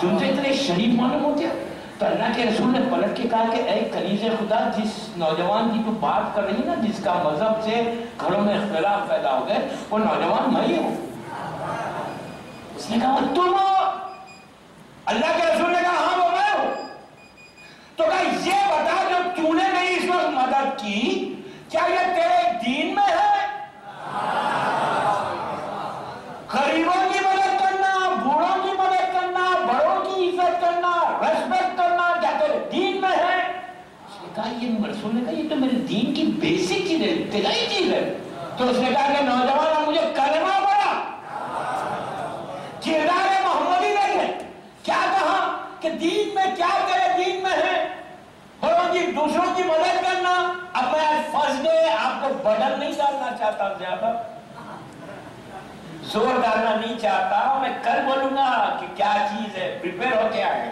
تم تو اتنے شریف معلوم ہوتے ہیں۔ تو اللہ کے رسول نے پلٹ کے کہا کہ اے کنیز خدا، جس نوجوان کی تو بات کر رہی ہے نا، جس کا مذہب سے گھروں میں اختلاف پیدا ہو گئے، وہ نوجوان میں ہی ہوں۔ اس نے کہا تم ہو؟ اللہ کے رسول نے کہا ہاں وہ میں ہوں۔ تو کہا یہ بتا جو تو نے میری اس وقت مدد کی، کیا یہ تیرے دین میں ہے؟ غریبوں کی مدد کرنا، بوڑھوں کی مدد کرنا، بڑوں کی عزت کرنا، ریسپیکٹ کرنا، کیا تیرے دین میں ہے؟ اس نے کہا یہ رسول نے کہا یہ تو میرے دین کی بیسک چیز ہے، ابتدائی چیز ہے۔ تو اس نے کہا کہ نوجوان مجھے کلمہ پڑھا، کردار محمدی دیکھے، کیا کہا کہ دین میں کیا تیرے دین میں ہے؟ بڑوں کی، دوسروں کی مدد کرنا۔ اب میں فرض ڈے آپ کو بدل نہیں ڈالنا چاہتا، زیادہ زور ڈالنا نہیں چاہتا، میں کل بولوں گا کہ کیا چیز ہے، پریپیئر ہو کے آئے،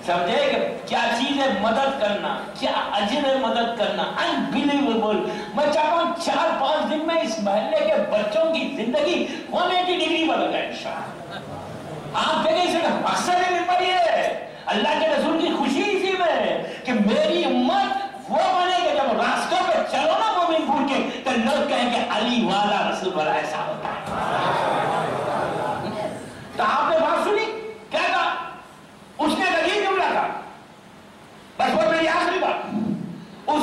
سمجھے کہ کیا چیز ہے مدد کرنا، کیا اجر ہے مدد کرنا، انبیلیویبل۔ میں چاہتا ہوں 4-5 دن میں اس محلے کے بچوں کی زندگی 180 ڈگری بدل جائے انشاءاللہ۔ آپ دیکھیں اس کا مقصد ہے ہے اللہ کے رسول کی خوشی اسی میں ہے کہ میری امت وہ بنے گا جب راستوں پہ چلو نا مومن پور کے تو لوگ کہیں کہ علی والا رسول والا ایسا ہوتا ہے۔ تو آپ نے بات سنی کیا کہا؟ اس نے عجیب جملہ کہا، بس وہ میری آخری بات، اس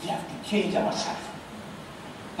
We have to change ourselves.